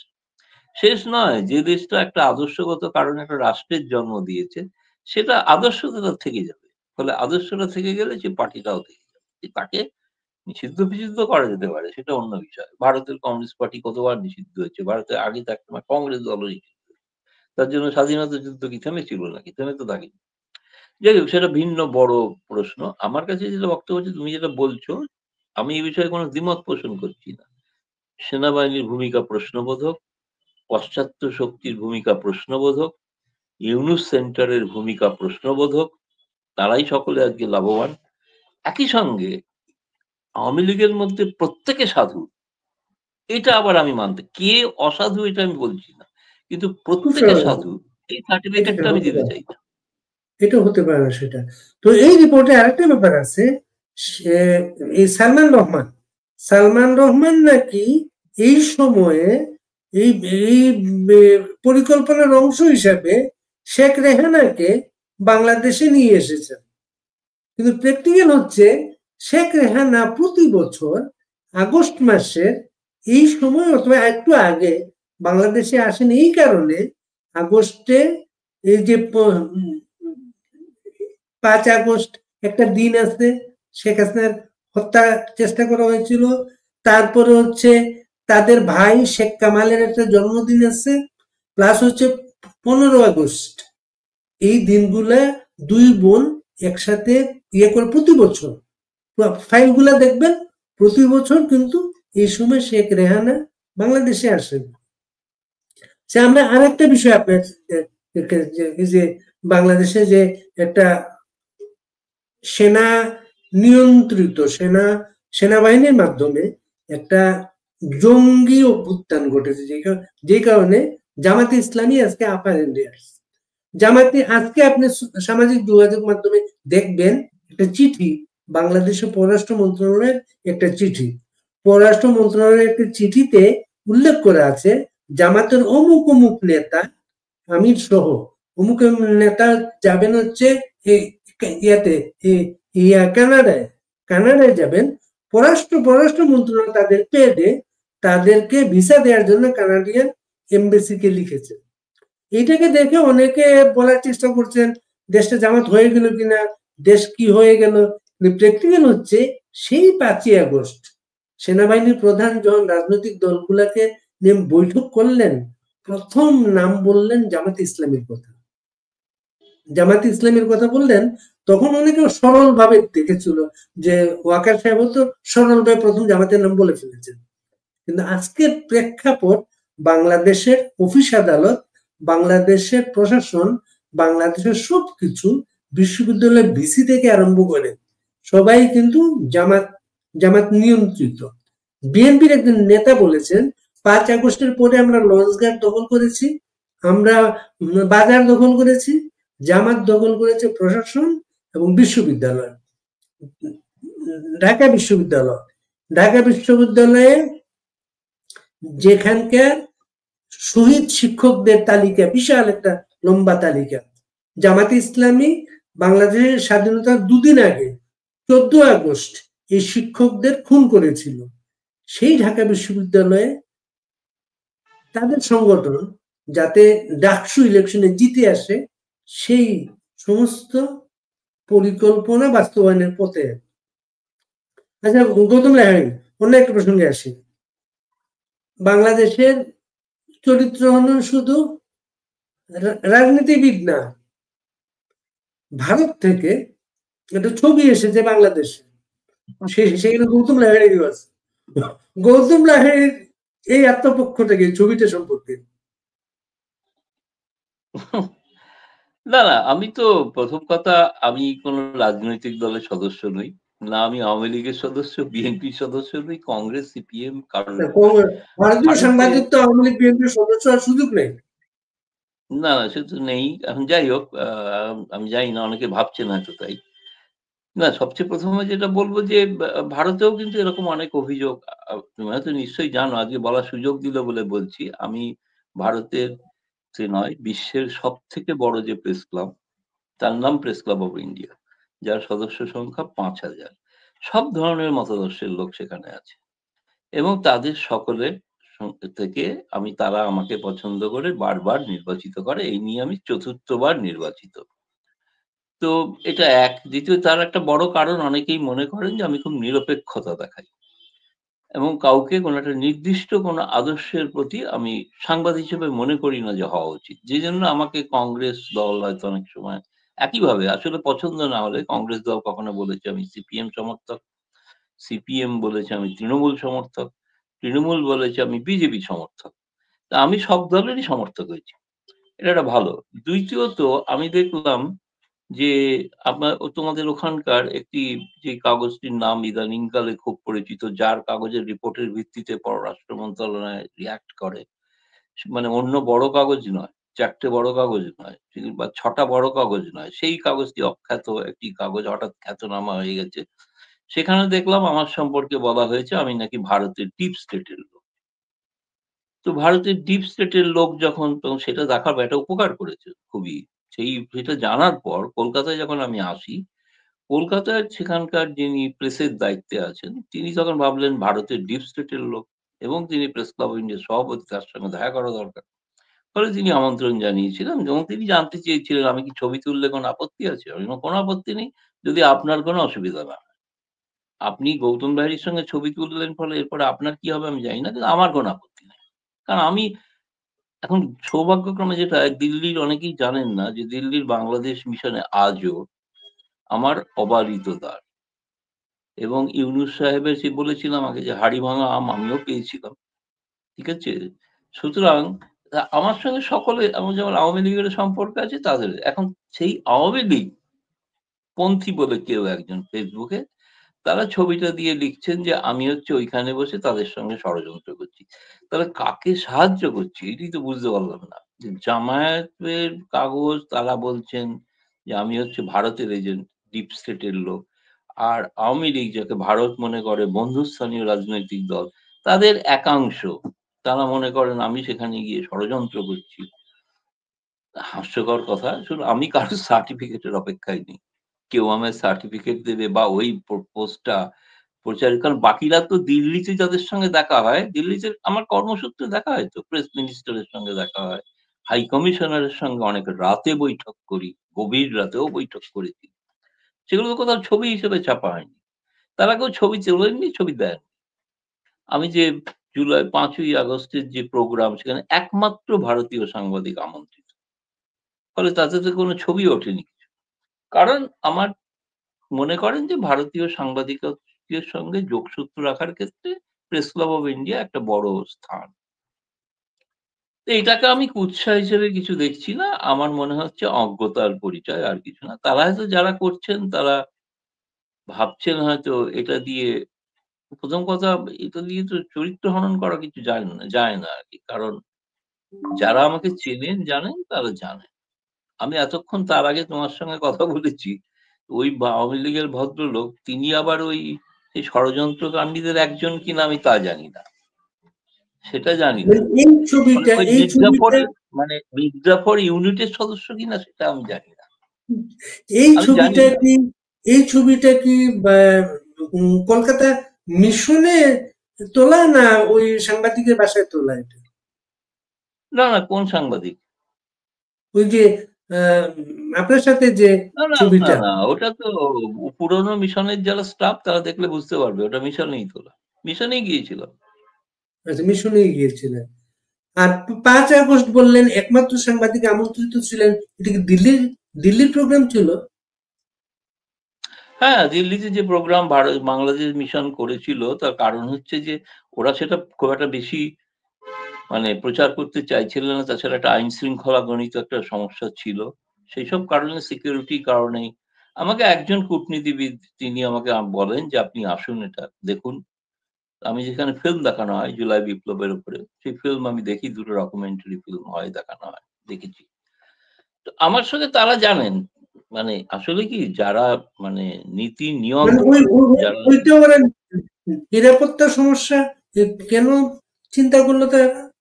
B: শেষ নয়, যে দেশটা একটা আদর্শগত কারণে একটা রাষ্ট্রের জন্ম দিয়েছে, সেটা আদর্শটা থেকে যাবে। ফলে আদর্শটা থেকে গেলে সে পার্টিটাও থেকে যাবে। তাকে নিষিদ্ধ-ফিষিদ্ধ করা যেতে পারে, সেটা অন্য বিষয়। ভারতের কমিউনিস্ট পার্টি কতবার নিষিদ্ধ হয়েছে। ভারতে আগে তো একসময় কংগ্রেস দলও নিষিদ্ধ। তার জন্য স্বাধীনতা যুদ্ধ কি থেমেছিল নাকি? থেমে তো থাকেনি। যাই হোক, সেটা ভিন্ন বড় প্রশ্ন। আমার কাছে যেটা বক্তব্য হচ্ছে, তুমি যেটা বলছো, আমি এই বিষয়ে কোনো দ্বিমত পোষণ করছি না। সেনাবাহিনীর ভূমিকা প্রশ্নবোধক, পাশ্চাত্য শক্তির ভূমিকা প্রশ্নবোধক, ইউনুস সেন্টারের ভূমিকা প্রশ্নবোধক, তারাই সকলে আজকে লাভবান। একই সঙ্গে আওয়ামী লীগের মধ্যে প্রত্যেকে সাধু, এটা আবার আমি মানতে, কে অসাধু এটা আমি বলছি না, কিন্তু
A: খুব
B: প্রত্যেকে
A: স্বাভাবিক।
B: সাধু এই সার্টিফিকেটটা আমি
A: হতে
B: দিতে
A: পারে,
B: চাই না।
A: এটা হতে পারে না সেটা। তো এই রিপোর্টে আরেকটা ব্যাপার আছে, এই সালমান রহমান নাকি এই সময়ে এই এই পরিকল্পনার অংশ হিসাবে শেখ রেহানাকে বাংলাদেশে নিয়ে এসেছেন। কিন্তু প্র্যাকটিক্যাল হচ্ছে শেখ রেহানা প্রতি বছর আগস্ট মাসের এই সময় অথবা একটু আগে বাংলাদেশে আসেন। এই কারণে আগস্টে এই যে ৫ আগস্ট একটা দিন আছে, শেখ হাসিনার হত্যা চেষ্টা করা হয়েছিল। তারপরে হচ্ছে তাদের ভাই শেখ কামালের একটা জন্মদিন আছে, প্লাস হচ্ছে ১৫ আগস্ট। এই দিনগুলা দুই বোন একসাথে করে প্রতি বছর ফাইলগুলা দেখবেন, প্রতি বছর কিন্তু এই সময় শেখ রেহানা বাংলাদেশে আসেন। সে আমরা আরেকটা বিষয় আপনার যে বাংলাদেশে যে একটা সেনা নিয়ন্ত্রিত সেনাবাহিনীর মাধ্যমে একটা জঙ্গি অভ্যুত্থান ঘটেছে, যে কারণে জামাতে ইসলামী আজকে আপার ইন্ডিয়ার্স। জামাতে আজকে আপনি সামাজিক যোগাযোগ মাধ্যমে দেখবেন একটা চিঠি, বাংলাদেশের পররাষ্ট্র মন্ত্রণালয়ের একটা চিঠি, পররাষ্ট্র মন্ত্রণালয়ের একটা চিঠিতে উল্লেখ করা আছে জামাতের অমুক অমুক নেতা আমির সহ অমুক নেতা যাবেন হচ্ছে ইয়াতে কানাডায় যাবেন। পররাষ্ট্র মন্ত্রণালয় তাদের পেডে তাদেরকে ভিসা দেওয়ার জন্য কানাডিয়ান এমবেসিকে লিখেছে। এইটাকে দেখে অনেকে বলার চেষ্টা করছেন দেশটা জামাত হয়ে গেল কিনা, দেশ কি হয়ে গেল। প্র্যাকটিক্যাল হচ্ছে সেই ৫ই আগস্ট সেনাবাহিনীর প্রধান যখন রাজনৈতিক দলগুলাকে নিয়ে বৈঠক করলেন, প্রথম নাম বললেন জামাত ইসলামীর কথা। জামাত ইসলামীর কথা বললেন, তখন অনেকে সরল ভাবে দেখেছিল যে ওয়াকার সাহেব তো সরল ভাবে প্রথম জামাতের নাম বলে ফেলেছেন। কিন্তু আজকের প্রেক্ষাপট, বাংলাদেশের অফিস আদালত, বাংলাদেশের প্রশাসন, বাংলাদেশের সবকিছু, বিশ্ববিদ্যালয়ের ভিসি থেকে আরম্ভ করে সবাই কিন্তু জামাত নিয়ন্ত্রিত। বিএনপির একজন নেতা বলেছেন ৫ আগস্টের পরে আমরা লঞ্চঘাট দখল করেছি, আমরা বাজার দখল করেছি, জামাত দখল করেছে প্রশাসন এবং বিশ্ববিদ্যালয়। ঢাকা বিশ্ববিদ্যালয়ে যেখানকার শহীদ শিক্ষকদের তালিকা, বিশাল একটা লম্বা তালিকা, জামাতে ইসলামী বাংলাদেশের স্বাধীনতার দুদিন আগে ১৪ আগস্ট এই শিক্ষকদের খুন করেছিল। সেই ঢাকা বিশ্ববিদ্যালয়ে তাদের সংগঠন যাতে ডাকসু ইলেকশনে জিতে আসে, সেই সমস্ত পরিকল্পনা বাস্তবায়নের পথে। আচ্ছা গৌতম লাহিড়ী, অন্য একটা প্রসঙ্গে আসি। বাংলাদেশের চরিত্র হল শুধু রাজনীতিবিদ না, ভারত থেকে একটা ছবি এসেছে বাংলাদেশে, সেখানে গৌতম লাহিড়ী আছে। গৌতম লাহিড়ীর এই আত্মপক্ষটাকে ছবিটা সম্পর্কে।
B: না, না, আমি তো প্রথম কথা, আমি কোন রাজনৈতিক দলের সদস্য নই। না আমি আওয়ামী লীগের সদস্য, বিএনপির সদস্য নই, কংগ্রেস, সিপিএম কারোরই নয়।
A: ভারতীয়
B: ভারতে
A: সাংবাদিক তো আওয়ামী লীগ বিএনপির সদস্য হওয়ার সুযোগ নেই।
B: না, না, সে তো নেই। এখন যাই হোক, আমি জানি না, অনেকে ভাবছেন হয়তো তাই। না, সবচেয়ে ১ম এ যেটা বলব যে ভারতেও কিন্তু এরকম অনেক অভিযোগ, তুমি হয়তো নিশ্চয়ই জানো, আজকে বলার সুযোগ দিল বলে বলছি। আমি ভারতের নয়, বিশ্বের সবথেকে বড় যে প্রেস ক্লাব, তার নাম প্রেস ক্লাব অফ ইন্ডিয়া। যার সদস্য সংখ্যা ৫,০০০। সব ধরনের মতাদর্শের লোক সেখানে আছে। এবং তাদের সকলের থেকে তারা আমাকে পছন্দ করে বারবার নির্বাচিত করে। এই নিয়ে আমি ৪র্থ বার নির্বাচিত। তো এটা এক। দ্বিতীয়, তার একটা বড় কারণ, অনেকেই মনে করেন যে আমি খুব নিরপেক্ষতা দেখাই। এবং কাউকে কোনো একটা নির্দিষ্ট কোনো আদর্শের প্রতি আমি সাংবাদিক হিসেবে মনে করি না যে হওয়া উচিত। যেজন্য আমাকে কংগ্রেস দল হয়তো অনেক সময় একইভাবে আসলে পছন্দ না হলে, কংগ্রেস দল কখনো বলেছে আমি সিপিএম সমর্থক, সিপিএম বলেছে আমি তৃণমূল সমর্থক, তৃণমূল বলেছে আমি বিজেপি সমর্থক। তা আমি সব দলেরই সমর্থক হয়েছি। এটা একটা ভালো। দ্বিতীয়ত, আমি দেখলাম যে তোমাদের ওখানকার একটি যে কাগজটির নাম ইদানিংকালে খুব পরিচিত, যার কাগজের রিপোর্টের ভিত্তিতে পররাষ্ট্র মন্ত্রণালয় রিঅ্যাক্ট করে। মানে অন্য বড় কাগজ নয়, ৪ টে বড় কাগজ নয়, বা ৬ টা বড় কাগজ নয়। সেই কাগজটি অখ্যাত একটি কাগজ, হঠাৎ খ্যাতনামা হয়ে গেছে। সেখানে দেখলাম আমার সম্পর্কে বলা হয়েছে আমি নাকি ভারতের ডিপ স্টেটের লোক। তো ভারতের ডিপ স্টেটের লোক যখন, তখন সেটা দেখার একটা উপকার করেছে খুবই। সেটা জানার পর কলকাতায় যখন আমি আসি, কলকাতার সেখানকার যিনি প্রেসের দায়িত্বে আছেন, তিনি তখন ভাবলেন ভারতের ডিপ স্টেটের লোক এবং তিনি প্রেস ক্লাব অফ ইন্ডিয়ার সভাপতি, তার সঙ্গে দেখা করা দরকার। ফলে তিনি আমন্ত্রণ জানিয়েছিলেন এবং তিনি জানতে চেয়েছিলেন আমি কি ছবি তুললে কোনো আপত্তি আছে? আমি বললাম, "কোনো আপত্তি নেই, যদি আপনার কোনো অসুবিধা না হয়। আপনি গৌতম লাহিড়ীর সঙ্গে ছবি তুললেন, ফলে এরপরে আপনার কি হবে আমি জানি না। কিন্তু আমার কোনো আপত্তি নেই।" কারণ আমি এখন সৌভাগ্যক্রমে যেটা, দিল্লির অনেকেই জানেন না যে দিল্লির বাংলাদেশ মিশনে আজও আমার অবারিত দ্বার। এবং ইউনূস সাহেবের, সে বলেছিলাম আগে যে হাড়ি ভাঙা আম আমিও পেয়েছিলাম। ঠিক আছে? সুতরাং আমার সঙ্গে সকলে, আমার যেমন আওয়ামী লীগের সম্পর্ক আছে তাদের। এখন সেই আওয়ামী লীগ পন্থী বলে কেউ একজন ফেসবুকে, তারা ছবিটা দিয়ে লিখছেন যে আমি হচ্ছে ওইখানে বসে তাদের সঙ্গে ষড়যন্ত্র করছি। তাহলে কাকে সাহায্য করছি এটাই তো বুঝতে পারলাম না। যে জামায়াতের কাগজ, তারা বলছেন যে আমি হচ্ছে ভারতের এজেন্ট, ডিপ স্টেটের লোক। আর আওয়ামী লীগ, যাকে ভারত মনে করে বন্ধুস্থানীয় রাজনৈতিক দল, তাদের একাংশ তারা মনে করেন আমি সেখানে গিয়ে ষড়যন্ত্র করছি। হাস্যকর কথা, শুনুন, আমি কারো সার্টিফিকেটের অপেক্ষায় নেই। কেউ আমায় সার্টিফিকেট দেবে বা ওই পোস্টটা প্রচার, কারণ বাকিরা তো দিল্লিতে যাদের সঙ্গে দেখা হয়, দিল্লিতে আমার কর্মসূত্রে দেখা হয় তো, প্রেস মিনিস্টারের সঙ্গে দেখা হয়। হাই কমিশনারের সঙ্গে অনেক রাতে বৈঠক করি, গভীর রাতেও বৈঠক করেছি। সেগুলো তো কোথাও ছবি হিসেবে ছাপা হয়নি। তারা কেউ ছবি তোলেননি, ছবি দেন। আমি যে ৫ই আগস্টের যে প্রোগ্রাম, সেখানে একমাত্র ভারতীয় সাংবাদিক আমন্ত্রিত। ফলে তাতে তো কোনো ছবি ওঠেনি। কারণ আমার মনে করেন যে ভারতীয় সাংবাদিকত্বের সঙ্গে যোগসূত্র রাখার ক্ষেত্রে প্রেস ক্লাব অফ ইন্ডিয়া একটা বড় স্থান। তো এটাকে আমি কুৎসা হিসেবে কিছু দেখছি না। আমার মনে হচ্ছে অজ্ঞতার পরিচয়, আর কিছু না। তারা হয়তো, যারা করছেন তারা ভাবছেন হয়তো এটা দিয়ে, ১ম কথা, এটা দিয়ে তো চরিত্র হনন করা কিছু যায় না আরকি। কারণ যারা আমাকে চেনেন, জানেন, তারা জানেন। আমি এতক্ষণ তার আগে তোমার সঙ্গে কথা বলেছি। ওই আওয়ামী লীগের ভদ্রলোক, তিনি আবার ওই সেই ষড়যন্ত্রকারীদের একজন কিনা আমি তা জানি না। সেটা জানি না।
A: এই
B: ফলে
A: ছবিটা
B: ওই
A: এই ছবিটা
B: মির্জাফর ইউনিটের সদস্য কিনা সেটা আমি জানি না।
A: এই
B: আমি জানি
A: ছবিটা
B: না।
A: কি এই ছবিটা কি কলকাতা মিশনে তোলা না ওই সাংবাদিকের বাসায় তোলা এটা?
B: না, না, কোন সাংবাদিক?
A: ওই যে আহ, আপনার সাথে যে
B: না, না, না,
A: ছবিটা,
B: না। ওটা তো পুরনো মিশনের যারা স্টাফ, তারা দেখলে বুঝতে পারবে ওটা মিশনেই তোলা। মিশনেই গিয়েছিল।
A: আচ্ছা, মিশনে গিয়েছিলেন। আর ৫ আগস্ট বললেন একমাত্র সাংবাদিক আমন্ত্রিত ছিলেন, এটা কি দিল্লির প্রোগ্রাম ছিল?
B: হ্যাঁ, দিল্লিতে যে প্রোগ্রাম বাংলাদেশ মিশন করেছিল তার কারণ হচ্ছে যে ওরা সেটা খুব একটা বেশি মানে প্রচার করতে চাইছিলেন না। তাছাড়া একটা আইন শৃঙ্খলাজনিত একটা সমস্যা ছিল। সেইসব কারণে সিকিউরিটির কারণেই আমাকে একজন কূটনীতিবিদ তিনি আমাকে বলেন যে, "আপনি আসুন এটা দেখুন।" আমি যেখানে ফিল্ম দেখানো হয় জুলাই বিপ্লবের উপরে, সেই ফিল্ম আমি দেখি, ২ টো ডকুমেন্টারি ফিল্ম হয়, দেখানো হয়, দেখেছি। তো আমার সঙ্গে তারা জানেন, মানে আসলে কি যারা মানে নীতি নিয়ম
A: মানে
B: যারা
A: ওইটা ওরা নিরাপত্তা সমস্যা কেন চিন্তা করলো তারা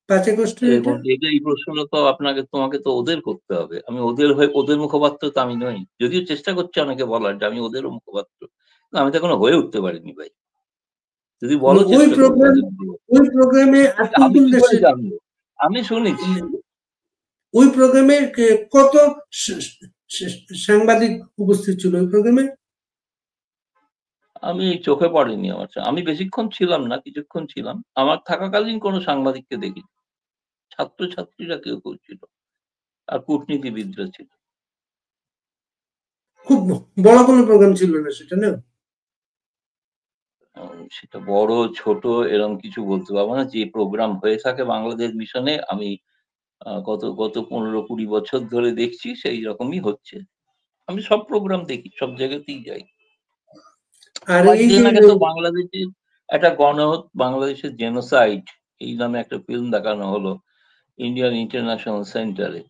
A: ৫ আগস্টের এটা?
B: এবং এই প্রশ্নটা তো তোমাকে তো ওদের করতে হবে। আমি ওদের হয়ে ওদের মুখপাত্র তো আমি নই। যদিও চেষ্টা করছে অনেকে বলার যে আমি ওদেরও মুখপাত্র। কিন্তু আমি তো এখনো হয়ে উঠতে পারিনি ভাই। যদি বলো
A: ওই
B: চেষ্টা করব
A: প্রোগ্রাম
B: ওদের বলবো।
A: ওই প্রোগ্রামে আর কোন
B: আমি
A: কোন
B: কি করে
A: দেশের
B: জানবো? আমি শুনেছি।
A: ওই প্রোগ্রামে কত সাংবাদিক উপস্থিত ছিল ওই প্রোগ্রামে?
B: আমি চোখে পড়েনি আমার। আমি বেশিক্ষণ ছিলাম না, কিছুক্ষণ ছিলাম। আমার থাকাকালীন কোনো সাংবাদিককে দেখিনি। ছাত্রছাত্রীরা কেউ ছিল। আর কূটনীতিবিদরা ছিল।
A: খুব বড় কোনো প্রোগ্রাম ছিল না সেটা, না?
B: সেটা বড় ছোট এরকম কিছু বলতে পারব না। যে প্রোগ্রাম হয়ে থাকে বাংলাদেশ মিশনে আমি গত ১৫-২০ বছর ধরে দেখছি সেই রকমই হচ্ছে। আমি সব প্রোগ্রাম দেখি, সব জায়গাতেই যাই।
A: আর এই
B: কয়েকদিন
A: যে
B: আগে তো বাংলাদেশে একটা বাংলাদেশের জেনোসাইড এই নামে একটা ফিল্ম দেখানো হলো ইন্ডিয়ান ইন্টারন্যাশনাল সেন্টারে।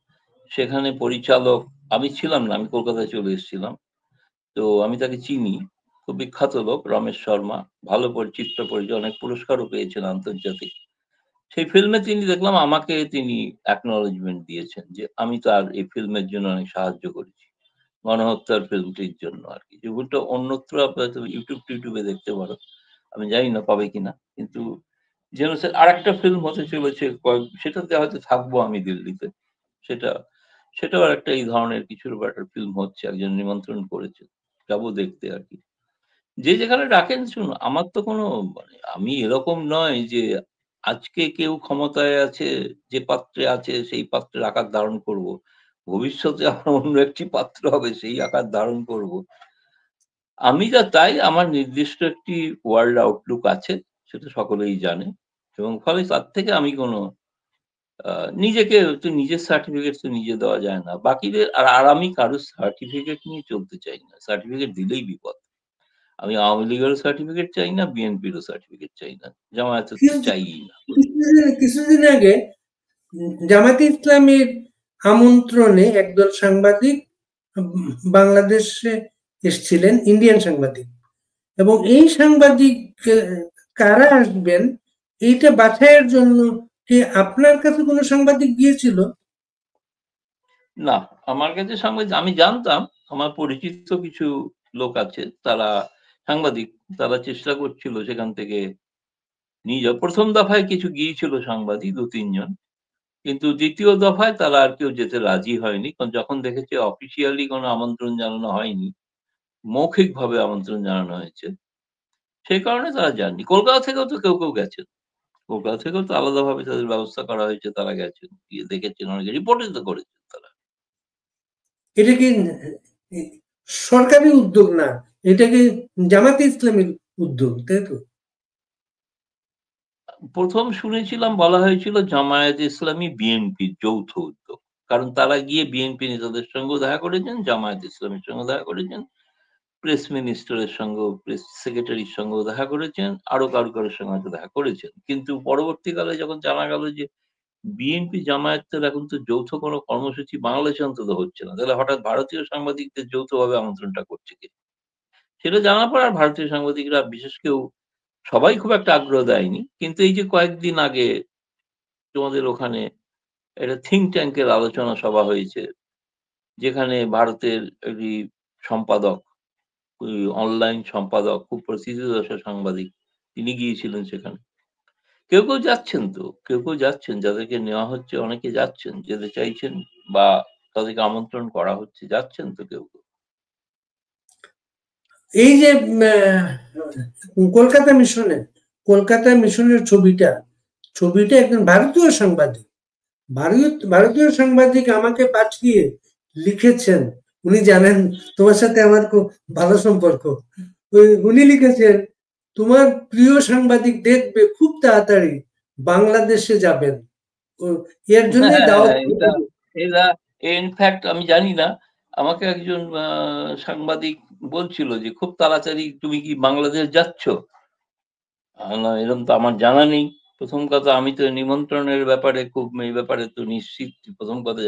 B: সেখানে পরিচালক আমি ছিলাম না, আমি কলকাতায় চলে এসেছিলাম। তো আমি তাকে চিনি। খুব বিখ্যাত লোক রমেশ শর্মা। ভালো চিত্র পরিচালক, অনেক পুরস্কারও পেয়েছেন আন্তর্জাতিক। সেই ফিল্মে দেখলাম আমাকে তিনি অ্যাকনলেজমেন্ট দিয়েছেন যে আমি তার এই ফিল্মের জন্য অনেক সাহায্য করেছি। গণহত্যার ফিল্মটির জন্য আরকি। যেগুলো অন্যত্র হয়তো YouTube-টিউটিউবে দেখতে পারো। আমি জানি না পাবে কিনা। কিন্তু আরেকটা ফিল্ম হতে চলেছে সেটাতে হয়তো থাকবো আমি দিল্লিতে। সেটা সেটাও আরেকটা এই ধরনের কিছুর একটা ফিল্ম হচ্ছে। একজন নিমন্ত্রণ করেছে। যাবো দেখতে আরকি। যে যেখানে ডাকেন শুনুন, আমার তো কোনো মানে আমি এরকম নয় যে আজকে কেউ ক্ষমতায় আছে, যে পাত্রে আছে সেই পাত্রের আকার ধারণ করব। ভবিষ্যতে আমার অন্য একটি পাত্র হবে সেই আকার ধারণ করব। আমি যা তাই আমার নির্দিষ্ট একটি ওয়ার্ল্ড আউটলুক আছে, সেটা সকলেই জানে। এবং ফলে তার থেকে আমি কোনো আ নিজেকে তো নিজের সার্টিফিকেট তো নিজে দেওয়া যায় না। বাকিদের আর আমি কারো সার্টিফিকেট নিয়ে চলতে চাই না। সার্টিফিকেট দিলেই বিপদ। আমি আওয়ামী লীগেরও সার্টিফিকেট চাই না, বিএনপিরও সার্টিফিকেট চাই না। জামায়াতের তো
A: কিছু-
B: চাইই না।
A: কিছুদিন আগে জামায়াতে ইসলামীর আমন্ত্রণে একদল সাংবাদিক বাংলাদেশে এসেছিলেন, ইন্ডিয়ান সাংবাদিক। এবং এই সাংবাদিক কারা আসবেন এইটা বাছাইয়ের জন্য কি আপনার কাছে কোনো সাংবাদিক গিয়েছিল?
B: না, আমার কাছে আমি জানতাম আমার পরিচিত কিছু লোক আছে তারা সাংবাদিক। তারা চেষ্টা করছিল সেখান থেকে নিয়ে যাওয়া। ১ম দফায় কিছু গিয়েছিল সাংবাদিক ২-৩ জন। কিন্তু ২য় দফায় তারা আর কেউ যেতে রাজি হয়নি। কারণ যখন দেখেছে অফিসিয়ালি কোনো আমন্ত্রণ জানানো হয়নি, মৌখিকভাবে আমন্ত্রণ জানানো হয়েছে। সেই কারণে তারা যাননি। কলকাতা থেকেও তো কেউ গেছেন। কলকাতা থেকেও তো আলাদাভাবে তাদের ব্যবস্থা করা হয়েছে। তারা গেছেন। গিয়ে দেখেছেন অনেকে রিপোর্টই তো করেছেন তারা।
A: এটা কি সরকারি উদ্যোগ না, এটা কি জামাতে ইসলামের উদ্যোগ, তাই তো?
B: ১ম শুনেছিলাম বলা হয়েছিল জামায়াতে ইসলামী বিএনপির যৌথ উদ্যোগ। কারণ তারা গিয়ে বিএনপি নেতাদের সঙ্গেও দেখা করেছেন, জামায়াতে ইসলামীর সঙ্গেও দেখা করেছেন, প্রেস মিনিস্টারের সঙ্গেও প্রেস সেক্রেটারির সঙ্গেও দেখা করেছেন, আরো কারোর সঙ্গে হয়তো দেখা করেছেন। কিন্তু পরবর্তীকালে যখন জানা গেল যে বিএনপি জামায়াতের এখন তো যৌথ কোনো কর্মসূচি বাংলাদেশে অন্তত হচ্ছে না। তাহলে হঠাৎ ভারতীয় সাংবাদিকদের যৌথভাবে আমন্ত্রণটা করছে কে? সেটা জানার পর আর ভারতীয় সাংবাদিকরা বিশেষ কেউ সবাই খুব একটা আগ্রহ দেয়নি। কিন্তু এই যে কয়েকদিন আগে তোমাদের ওখানে একটা থিংক ট্যাংকের আলোচনা সভা হয়েছে। যেখানে ভারতের একটি সম্পাদক, ওই অনলাইন সম্পাদক, খুব প্রসিদ্ধ সাংবাদিক, তিনি গিয়েছিলেন সেখানে। কেউ যাচ্ছেন তো। কেউ যাচ্ছেন। যাদেরকে নেওয়া হচ্ছে অনেকে যাচ্ছেন, যেতে চাইছেন বা তাদেরকে আমন্ত্রণ করা হচ্ছে, যাচ্ছেন তো কেউ।
A: এই যে কলকাতা মিশনে কলকাতা মিশনের ছবিটা একজন ভারতীয় সাংবাদিক, ভারতীয় সাংবাদিক আমাকে পাঠিয়ে লিখেছেন উনি জানেন তোমার সাথে আমার খুব ভালো সম্পর্ক। উনি লিখেছেন, তোমার প্রিয় সাংবাদিক দেখবে খুব তাড়াতাড়ি বাংলাদেশে যাবেন, এর জন্য দাওয়াত।
B: এটা এরা ইনফ্যাক্ট আমি জানি না, আমাকে একজন সাংবাদিক বলছিল যে খুব তাড়াতাড়ি তুমি কি বাংলাদেশ যাচ্ছ? না, এরকম তো আমার জানা নেই। প্রথম কথা, আমি তো নিমন্ত্রণের ব্যাপারে এই ব্যাপারে তো নিশ্চিত। প্রথম কথা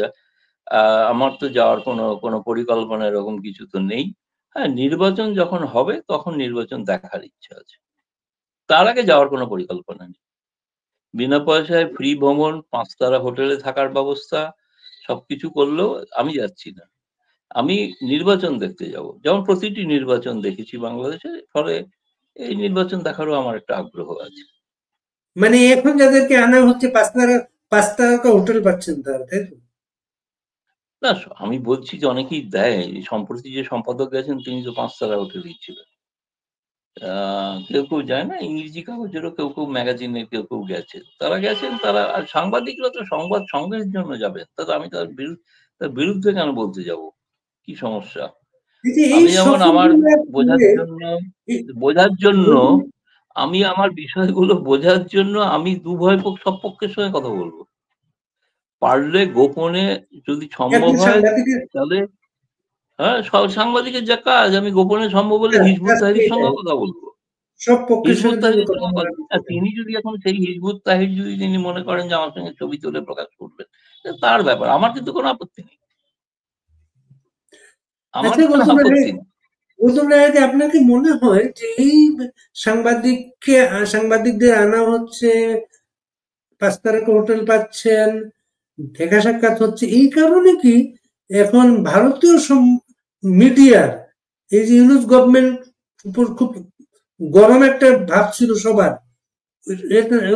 B: আমার তো যাওয়ার কোনো পরিকল্পনা এরকম কিছু তো নেই। হ্যাঁ, নির্বাচন যখন হবে তখন নির্বাচন দেখার ইচ্ছা আছে। তার আগে যাওয়ার কোনো পরিকল্পনা নেই। বিনা পয়সায় ফ্রি ভ্রমণ, ৫ তারা হোটেলে থাকার ব্যবস্থা সবকিছু করলেও আমি যাচ্ছি না। আমি নির্বাচন দেখতে যাবো। যেমন প্রতিটি নির্বাচন দেখেছি বাংলাদেশে। ফলে এই নির্বাচন দেখারও আমার একটা আগ্রহ আছে।
A: মানে এখন যাদেরকে আনা হচ্ছে ৫ তারকা হোটেল পাচ্ছেন তারা, তাই তো?
B: না, আমি বলছি যে অনেকেই দেয়। সম্প্রতি যে সম্পাদক গেছেন তিনি তো ৫ তারা হোটেলেই ছিলেন। আ কেউ যায় না। ইংরেজি কাগজেরও কেউ ম্যাগাজিনে কেউ গেছে। তারা গেছেন, আর সাংবাদিকরা তো সংবাদ সংগ্রহের জন্য যাবেন। আমি তার বিরুদ্ধে কেন বলতে যাব? কি সমস্যা?
A: এই যে এই
B: আমি যেমন আমার
A: সফরগুলো
B: বোঝার
A: করে,
B: জন্য
A: এই-
B: বোঝার জন্য
A: বলুন,
B: আমি আমার বিষয়গুলো বোঝার জন্য আমি সব পক্ষের সঙ্গে কথা বলব। পারলে গোপনে যদি সম্ভব
A: একজন
B: হয়
A: সাংবাদিকের
B: তাহলে হ্যাঁ, সাংবাদিকের যা কাজ, আমি গোপনে সম্ভব হলে হিজবুত
A: কাজ তো
B: তাহরীর
A: এটাই,
B: সঙ্গেও কথা বলব।
A: সব পক্ষের
B: হিজবুত
A: সাথে তিনি
B: তাহরীর
A: কথা
B: সঙ্গে
A: বলার বিষয় নেই।
B: তিনি যদি এখন সেই হিজবুত তাহরীর যদি তিনি মনে করেন যে আমার সঙ্গে ছবি তুলে প্রকাশ করবেন, তার ব্যাপার। আমার কিন্তু কোনো আপত্তি নেই। আমার
A: আচ্ছা
B: কোনো আপত্তি নেই।
A: গৌতম রায়, আপনার কি মনে হয় যে এই সাংবাদিকদের আনা হচ্ছে, ৫ তারকা হোটেল পাচ্ছেন, দেখা সাক্ষাৎ হচ্ছে, এই কারণে কি এখন ভারতীয় মিডিয়ার এই যে ইউনুস গভর্নমেন্ট উপর খুব গরম একটা ভাব ছিল সবার,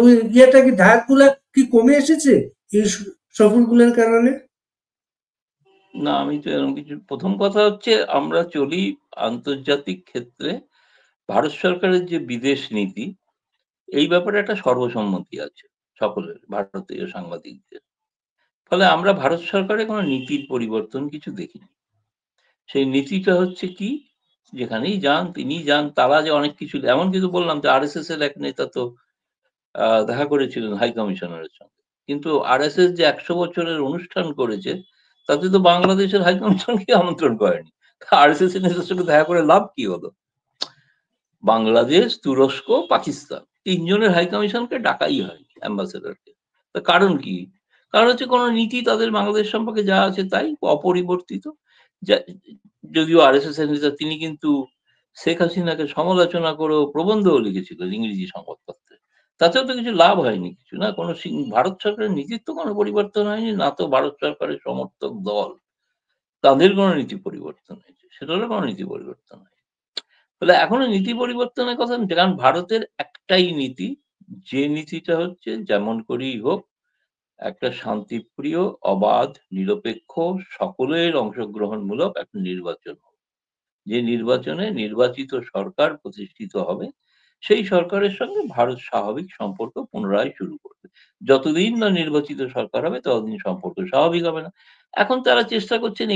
A: ওই ইয়েটা কি, ধারগুলা কি কমে এসেছে এই সফরগুলোর কারণে?
B: না, আমি তো এরকম কিছু, প্রথম কথা হচ্ছে আমরা চলি আন্তর্জাতিক ক্ষেত্রে ভারত সরকারের যে বিদেশ নীতি, এই ব্যাপারে একটা সর্বসম্মতি আছে সকলের, ভারতীয় সাংবাদিকদের। ফলে আমরা ভারত সরকারের কোনো নীতির পরিবর্তন কিছু দেখিনি। সেই নীতিটা হচ্ছে কি, যেখানেই যান তিনি যান, তারা যে অনেক কিছু, এমন কিছু বললাম যে আরএসএস এর এক নেতা তো দেখা করেছিলেন হাই কমিশনারের সঙ্গে। কিন্তু আরএসএস যে ১০০ বছরের অনুষ্ঠান করেছে, তাতে তো বাংলাদেশের হাই কমিশনকে আমন্ত্রণ করেনি। আরএসএস এর নেতার সঙ্গে দেখা করে লাভ কি হলো? বাংলাদেশ, তুরস্ক, পাকিস্তান ৩ জনের হাই কমিশনকে ডাকাই হয়নি, অ্যাম্বাসেডরকে। কারণ কি? কারণ হচ্ছে কোন নীতি তাদের বাংলাদেশ সম্পর্কে যা আছে তাই অপরিবর্তিত। যা যদিও আরএসএস এর নেতা তিনি কিন্তু শেখ হাসিনাকে সমালোচনা করেও প্রবন্ধও লিখেছিলেন ইংরেজি সংবাদপত্রে। তাতেও তো কিছু লাভ হয়নি কিছু না। ভারত সরকারের নীতির তো কোনো পরিবর্তন হয়নি, না তো ভারত সরকারের সমর্থক দল তাদের কোনো নীতি পরিবর্তন হয়েছে। সেটারও কোনো নীতি পরিবর্তন হয়নি। ফলে এখনো নীতি পরিবর্তনের কথা না, কারণ ভারতের একটাই নীতি, যে নীতিটা হচ্ছে যেমন করেই হোক একটা শান্তিপ্রিয়, অবাধ, নিরপেক্ষ, সকলের অংশগ্রহণমূলক একটা নির্বাচন হোক। যে নির্বাচনে নির্বাচিত সরকার প্রতিষ্ঠিত হবে, সেই সরকারের সঙ্গে ভারত স্বাভাবিক সম্পর্ক পুনরায় শুরু করবে। যতদিন না নির্বাচিত সরকার হবে ততদিন সম্পর্ক স্বাভাবিক হবে না। এখন তারা চেষ্টা করছেন,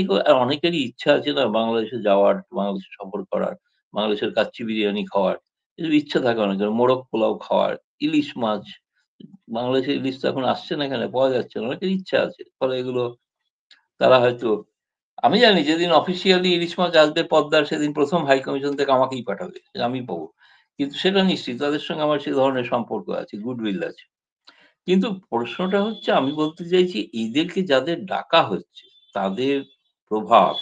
B: অনেকেরই ইচ্ছা আছে না বাংলাদেশে যাওয়ার, বাংলাদেশে সফর করার, বাংলাদেশের কাচ্চি বিরিয়ানি খাওয়ার। এসব ইচ্ছা থাকে অনেকের, মোরগ পোলাও খাওয়ার, ইলিশ মাছ। বাংলাদেশে ইলিশ তো এখন আসছে না, এখানে পাওয়া যাচ্ছে না। অনেকের ইচ্ছা আছে। ফলে এগুলো তারা হয়তো, আমি জানি যেদিন অফিসিয়ালি ইলিশ মাছ আসবে পদ্মার, সেদিন ১ম হাই কমিশন থেকে আমাকেই পাঠাবে। আমি পাবো। কিন্তু সেটা নিশ্চিত তাদের সঙ্গে আমার সে ধরনের সম্পর্ক আছে, গুডউইল আছে। কিন্তু প্রশ্নটা হচ্ছে, আমি বলতে চাইছি এদেরকে যাদের ডাকা হচ্ছে তাদের প্রভাব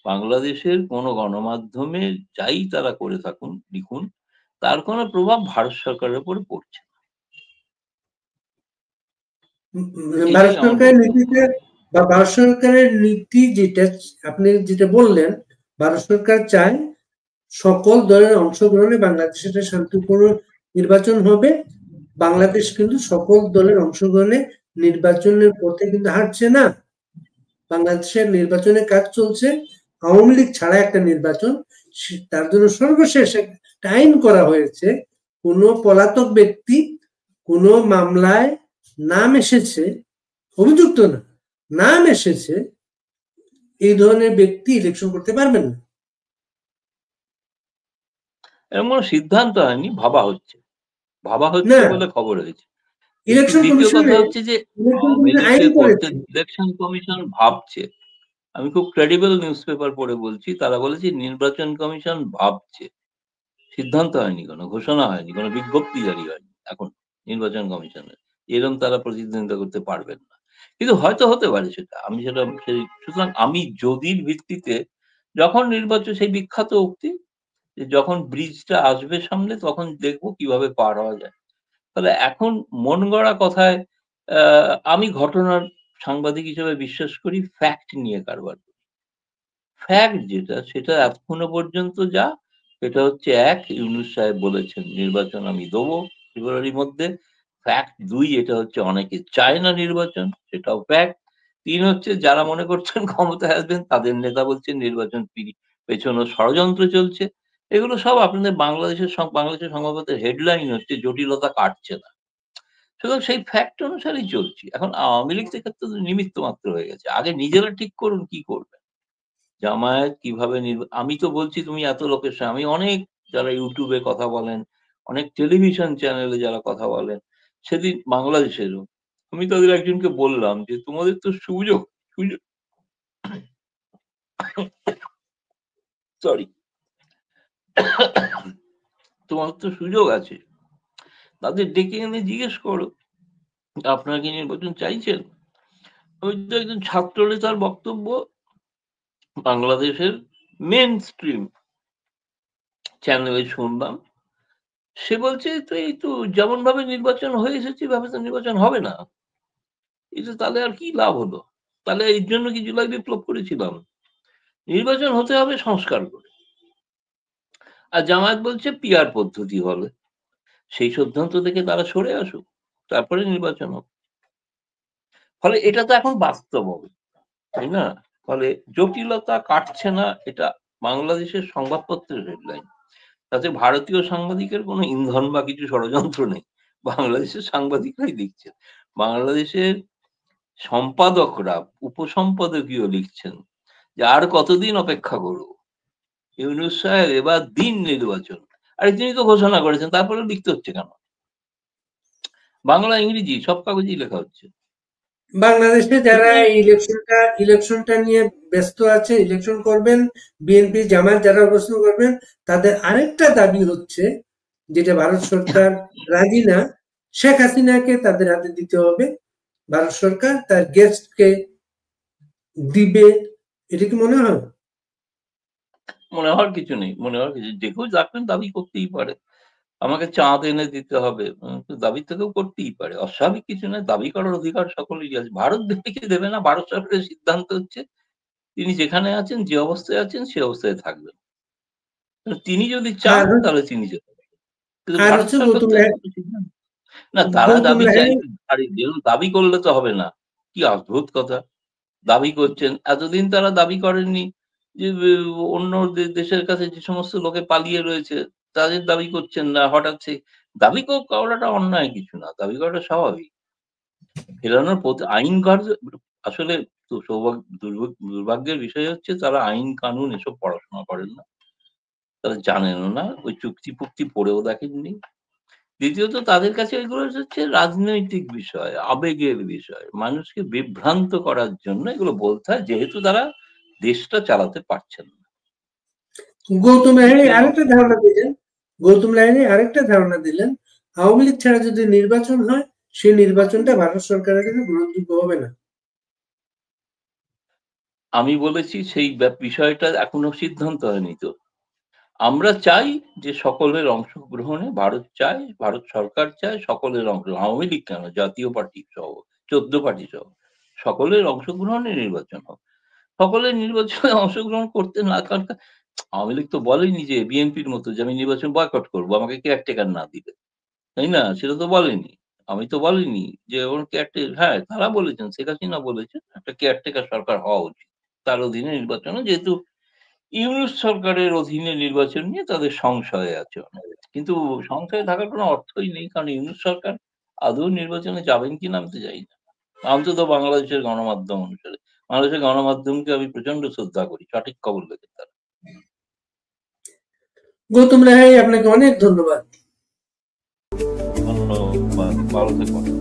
B: বাংলাদেশের কোনো গণমাধ্যমে যাই তারা করে থাকুন, লিখুন, তার কোনো প্রভাব ভারত সরকারের উপর পড়ছে না। এটাই
A: ভারত
B: আমার
A: সরকারের
B: বক্তব্য।
A: নীতিতে, বা ভারত সরকারের নীতি যেটা আপনি যেটা বললেন, ভারত সরকার চায় সকল দলের অংশগ্রহণে বাংলাদেশে একটা শান্তিপূর্ণ নির্বাচন হবে। বাংলাদেশ কিন্তু সকল দলের অংশগ্রহণে নির্বাচনের পথে কিন্তু হাঁটছে না। বাংলাদেশের নির্বাচনের কাজ চলছে, আওয়ামী লীগ ছাড়া একটা নির্বাচন। তার জন্য সর্বশেষ একটা আইন করা হয়েছে, কোন পলাতক ব্যক্তি কোন মামলায় নাম এসেছে, অভিযুক্ত না, নাম এসেছে, এই ধরনের ব্যক্তি ইলেকশন করতে পারবেন না।
B: এরকম কোনো সিদ্ধান্ত হয়নি, ভাবা হচ্ছে
A: না,
B: বলে খবর হয়েছে। কিন্তু
A: ইলেকশন
B: দ্বিতীয় কথা
A: কমিশনে
B: হচ্ছে যে আওয়ামী
A: আইন
B: লীগকে করতে
A: করেছে।
B: ইলেকশন কমিশন ভাবছে। আমি খুব ক্রেডিবল নিউজ পেপার পড়ে বলছি, তারা বলেছে নির্বাচন কমিশন ভাবছে, সিদ্ধান্ত হয়নি, কোনো ঘোষণা হয়নি, কোনো বিজ্ঞপ্তি জারি হয়নি এখন নির্বাচন কমিশনের। এরকম তারা প্রতিদ্বন্দ্বিতা করতে পারবেন না, কিন্তু হয়তো হতে পারে সেটা, আমি সেটা সেই, সুতরাং আমি যদির ভিত্তিতে, যখন নির্বাচন, সেই বিখ্যাত উক্তি যে যখন ব্রিজটা আসবে সামনে তখন দেখবো কিভাবে পার হওয়া যায়। তাহলে এখন মন গড়া কথায় আমি ঘটনার সাংবাদিক হিসেবে বিশ্বাস করি, ফ্যাক্ট নিয়ে কারবার। ফ্যাক্ট যেটা, সেটা এখনো পর্যন্ত যা, সেটা হচ্ছে, ১, ইউনূস সাহেব বলেছেন নির্বাচন আমি দেবো ফেব্রুয়ারির মধ্যে। ফ্যাক্ট ২, এটা হচ্ছে অনেকে চায় না নির্বাচন, সেটাও ফ্যাক্ট। ৩ হচ্ছে যারা মনে করছেন ক্ষমতায় আসবেন তাদের নেতা বলছেন নির্বাচন পেছনে ষড়যন্ত্র চলছে। এগুলো সব আপনাদের বাংলাদেশের সংবাদপত্রের হেডলাইন হচ্ছে জটিলতা কাটছে না। সুতরাং সেই ফ্যাক্ট অনুসারেই চলছি। এখন আওয়ামী লীগ সেক্ষেত্রে তো নিমিত্ত মাত্র হয়ে গেছে। আগে নিজেরা ঠিক করুন কি করবেন। জামায়াত কিভাবে আমি তো বলছি, তুমি এত লোকের সঙ্গে, আমি অনেক, যারা YouTube এ কথা বলেন, অনেক টেলিভিশন চ্যানেলে যারা কথা বলেন, সেদিন বাংলাদেশেরও, আমি তাদের একজনকে বললাম যে তোমাদের তো সুযোগ সুযোগ সরি তোমাদের তো সুযোগ আছে, তাদের ডেকে এনে জিজ্ঞেস করো আপনারা কি নির্বাচন চাইছেন। ওই তো একজন ছাত্র নেতার বক্তব্য, বাংলাদেশের মেন স্ট্রিম চ্যানেলে শুনলাম। সে বলছে তো এই তো যেমন ভাবে নির্বাচন হয়ে এসেছে এভাবে তো নির্বাচন হবে না। এটা তাহলে আর কি লাভ হলো? তাহলে এর জন্য কি জুলাই বিপ্লব করেছিলাম? নির্বাচন হতে হবে সংস্কার করে। আর জামায়াত বলছে পিআর পদ্ধতি হবে। সেই সিদ্ধান্ত থেকে তারা সরে আসুক। তারপরে নির্বাচন হোক। ফলে এটা তো এখন বাস্তব হবে, তাই না? ফলে জটিলতা কাটছে না, এটা বাংলাদেশের সংবাদপত্রের হেডলাইন। তাতে ভারতীয় সাংবাদিকের কোনো ইন্ধন বা কিছু ষড়যন্ত্র নেই। বাংলাদেশের সাংবাদিকরাই লিখছেন। বাংলাদেশের সম্পাদকরা উপসম্পাদকীয় লিখছেন যে আর কতদিন অপেক্ষা করব, ইউনূস সাহেব এবার দিন নির্বাচন। আরে তিনি তো ঘোষণা করেছেন, তারপরে লিখতে হচ্ছে কেন? বাংলা ইংরেজি সব কাগজেই লেখা হচ্ছে।
A: বাংলাদেশে যারা
B: সুতরাং
A: ইলেকশনটা নিয়ে ব্যস্ত আছে, ইলেকশন করবেন, বিএনপি জামায়াত যারা অবস্থান করবেন, তাদের আরেকটা দাবি হচ্ছে, যেটা ভারত সরকার রাজি না, শেখ হাসিনাকে তাদের হাতে দিতে হবে। ভারত সরকার তার গেস্টকে দিবে। এটা কি মনে হয়?
B: মনে হওয়ার কিছু নেই, মনে হওয়ার কিছু, যে কেউ যাকেন দাবি করতেই পারে। আমাকে চাঁদ এনে দিতে হবে, তো দাবি তো কেউ করতেই পারে, অস্বাভাবিক কিছু নয়, দাবি করার অধিকার সকলেরই আছে। ভারত দেবে দেবে না, ভারত সরকারের সিদ্ধান্ত হচ্ছে তিনি যেখানে আছেন, যে অবস্থায় আছেন সে অবস্থায় থাকবেন। তিনি যদি চান
A: আর
B: তাহলে তিনি যেতে পারেন, কিন্তু
A: আর
B: ভারত
A: হচ্ছে
B: সরকার তো এখনো সিদ্ধান্ত, না তারা
A: গৌতম
B: দাবি
A: লাহিড়ী।
B: চাইবে, আরে দেখুন, দাবি করলে তো হবে না, কি অদ্ভুত কথা। দাবি করছেন, এতদিন তারা দাবি করেননি যে অন্য দেশের কাছে যে সমস্ত লোকে পালিয়ে রয়েছে তাদের দাবি করছেন না, হঠাৎ দাবি করাটা অন্যায় কিছু না, দাবি করাটা স্বাভাবিক। ফেরানোর আইন কার্য, আসলে তো দুর্ভাগ্যের বিষয় হচ্ছে তারা আইন কানুন এসব পড়াশোনা করেন না, তারা জানেনও না, ওই চুক্তি ফুক্তি পড়েও দেখেননি। দ্বিতীয়ত তাদের কাছে এগুলো হচ্ছে রাজনৈতিক বিষয়, আবেগের বিষয়, মানুষকে বিভ্রান্ত করার জন্য এগুলো বলতে হয়, যেহেতু তারা দেশটা চালাতে পারছেন না।
A: গৌতম লাহিড়ী
B: দ্বিতীয়
A: আরেকটা
B: নম্বর,
A: ধারণা দিলেন গৌতম লাহিড়ী আরেকটা ধারণা দিলেন, আওয়ামী লীগ ছাড়া যদি নির্বাচন হয়, সেই নির্বাচনটা ভারত সরকারের কাছে গ্রহণযোগ্য হবে না।
B: আমি বলেছি সেই বিষয়টা এখনো সিদ্ধান্ত হয়নি তো। আমরা চাই যে সকলের অংশগ্রহণে, ভারত চায়, ভারত সরকার চায় সকলের আওয়ামী লীগ কেন, জাতীয় পার্টি সহ 14 পার্টি সহ সকলের অংশগ্রহণে নির্বাচন হোক। সকলের নির্বাচনে অংশগ্রহণ করতে না, কারণ আওয়ামী লীগ তো বলেনি যে বিএনপির মতো যে আমি নির্বাচন বয়কট করবো আমাকে কেয়ারটেকার না দিলে, তাই না? সেটা তো বলেনি। আমি তো বলিনি যে ওর হ্যাঁ, তারা বলেছেন, শেখ হাসিনা বলেছেন একটা কেয়ারটেকার সরকার হওয়া উচিত। তার অধীনে নির্বাচনে, যেহেতু ইউনূস সরকারের অধীনে নির্বাচন নিয়ে তাদের সংশয় আছে অনেক। কিন্তু সংশয়ে থাকার কোনো অর্থই নেই, কারণ ইউনূস সরকার আদৌ নির্বাচনে যাবেন কিনা আমি তো জানি না। অন্তত বাংলাদেশের গণমাধ্যম অনুসারে। বাংলাদেশের গণমাধ্যমকে আমি প্রচন্ড শ্রদ্ধা করি। সঠিক খবর লেখে তারা।
A: গৌতম রায়, আপনাকে অনেক ধন্যবাদ।
B: ধন্যবাদ। ভালো থেকো।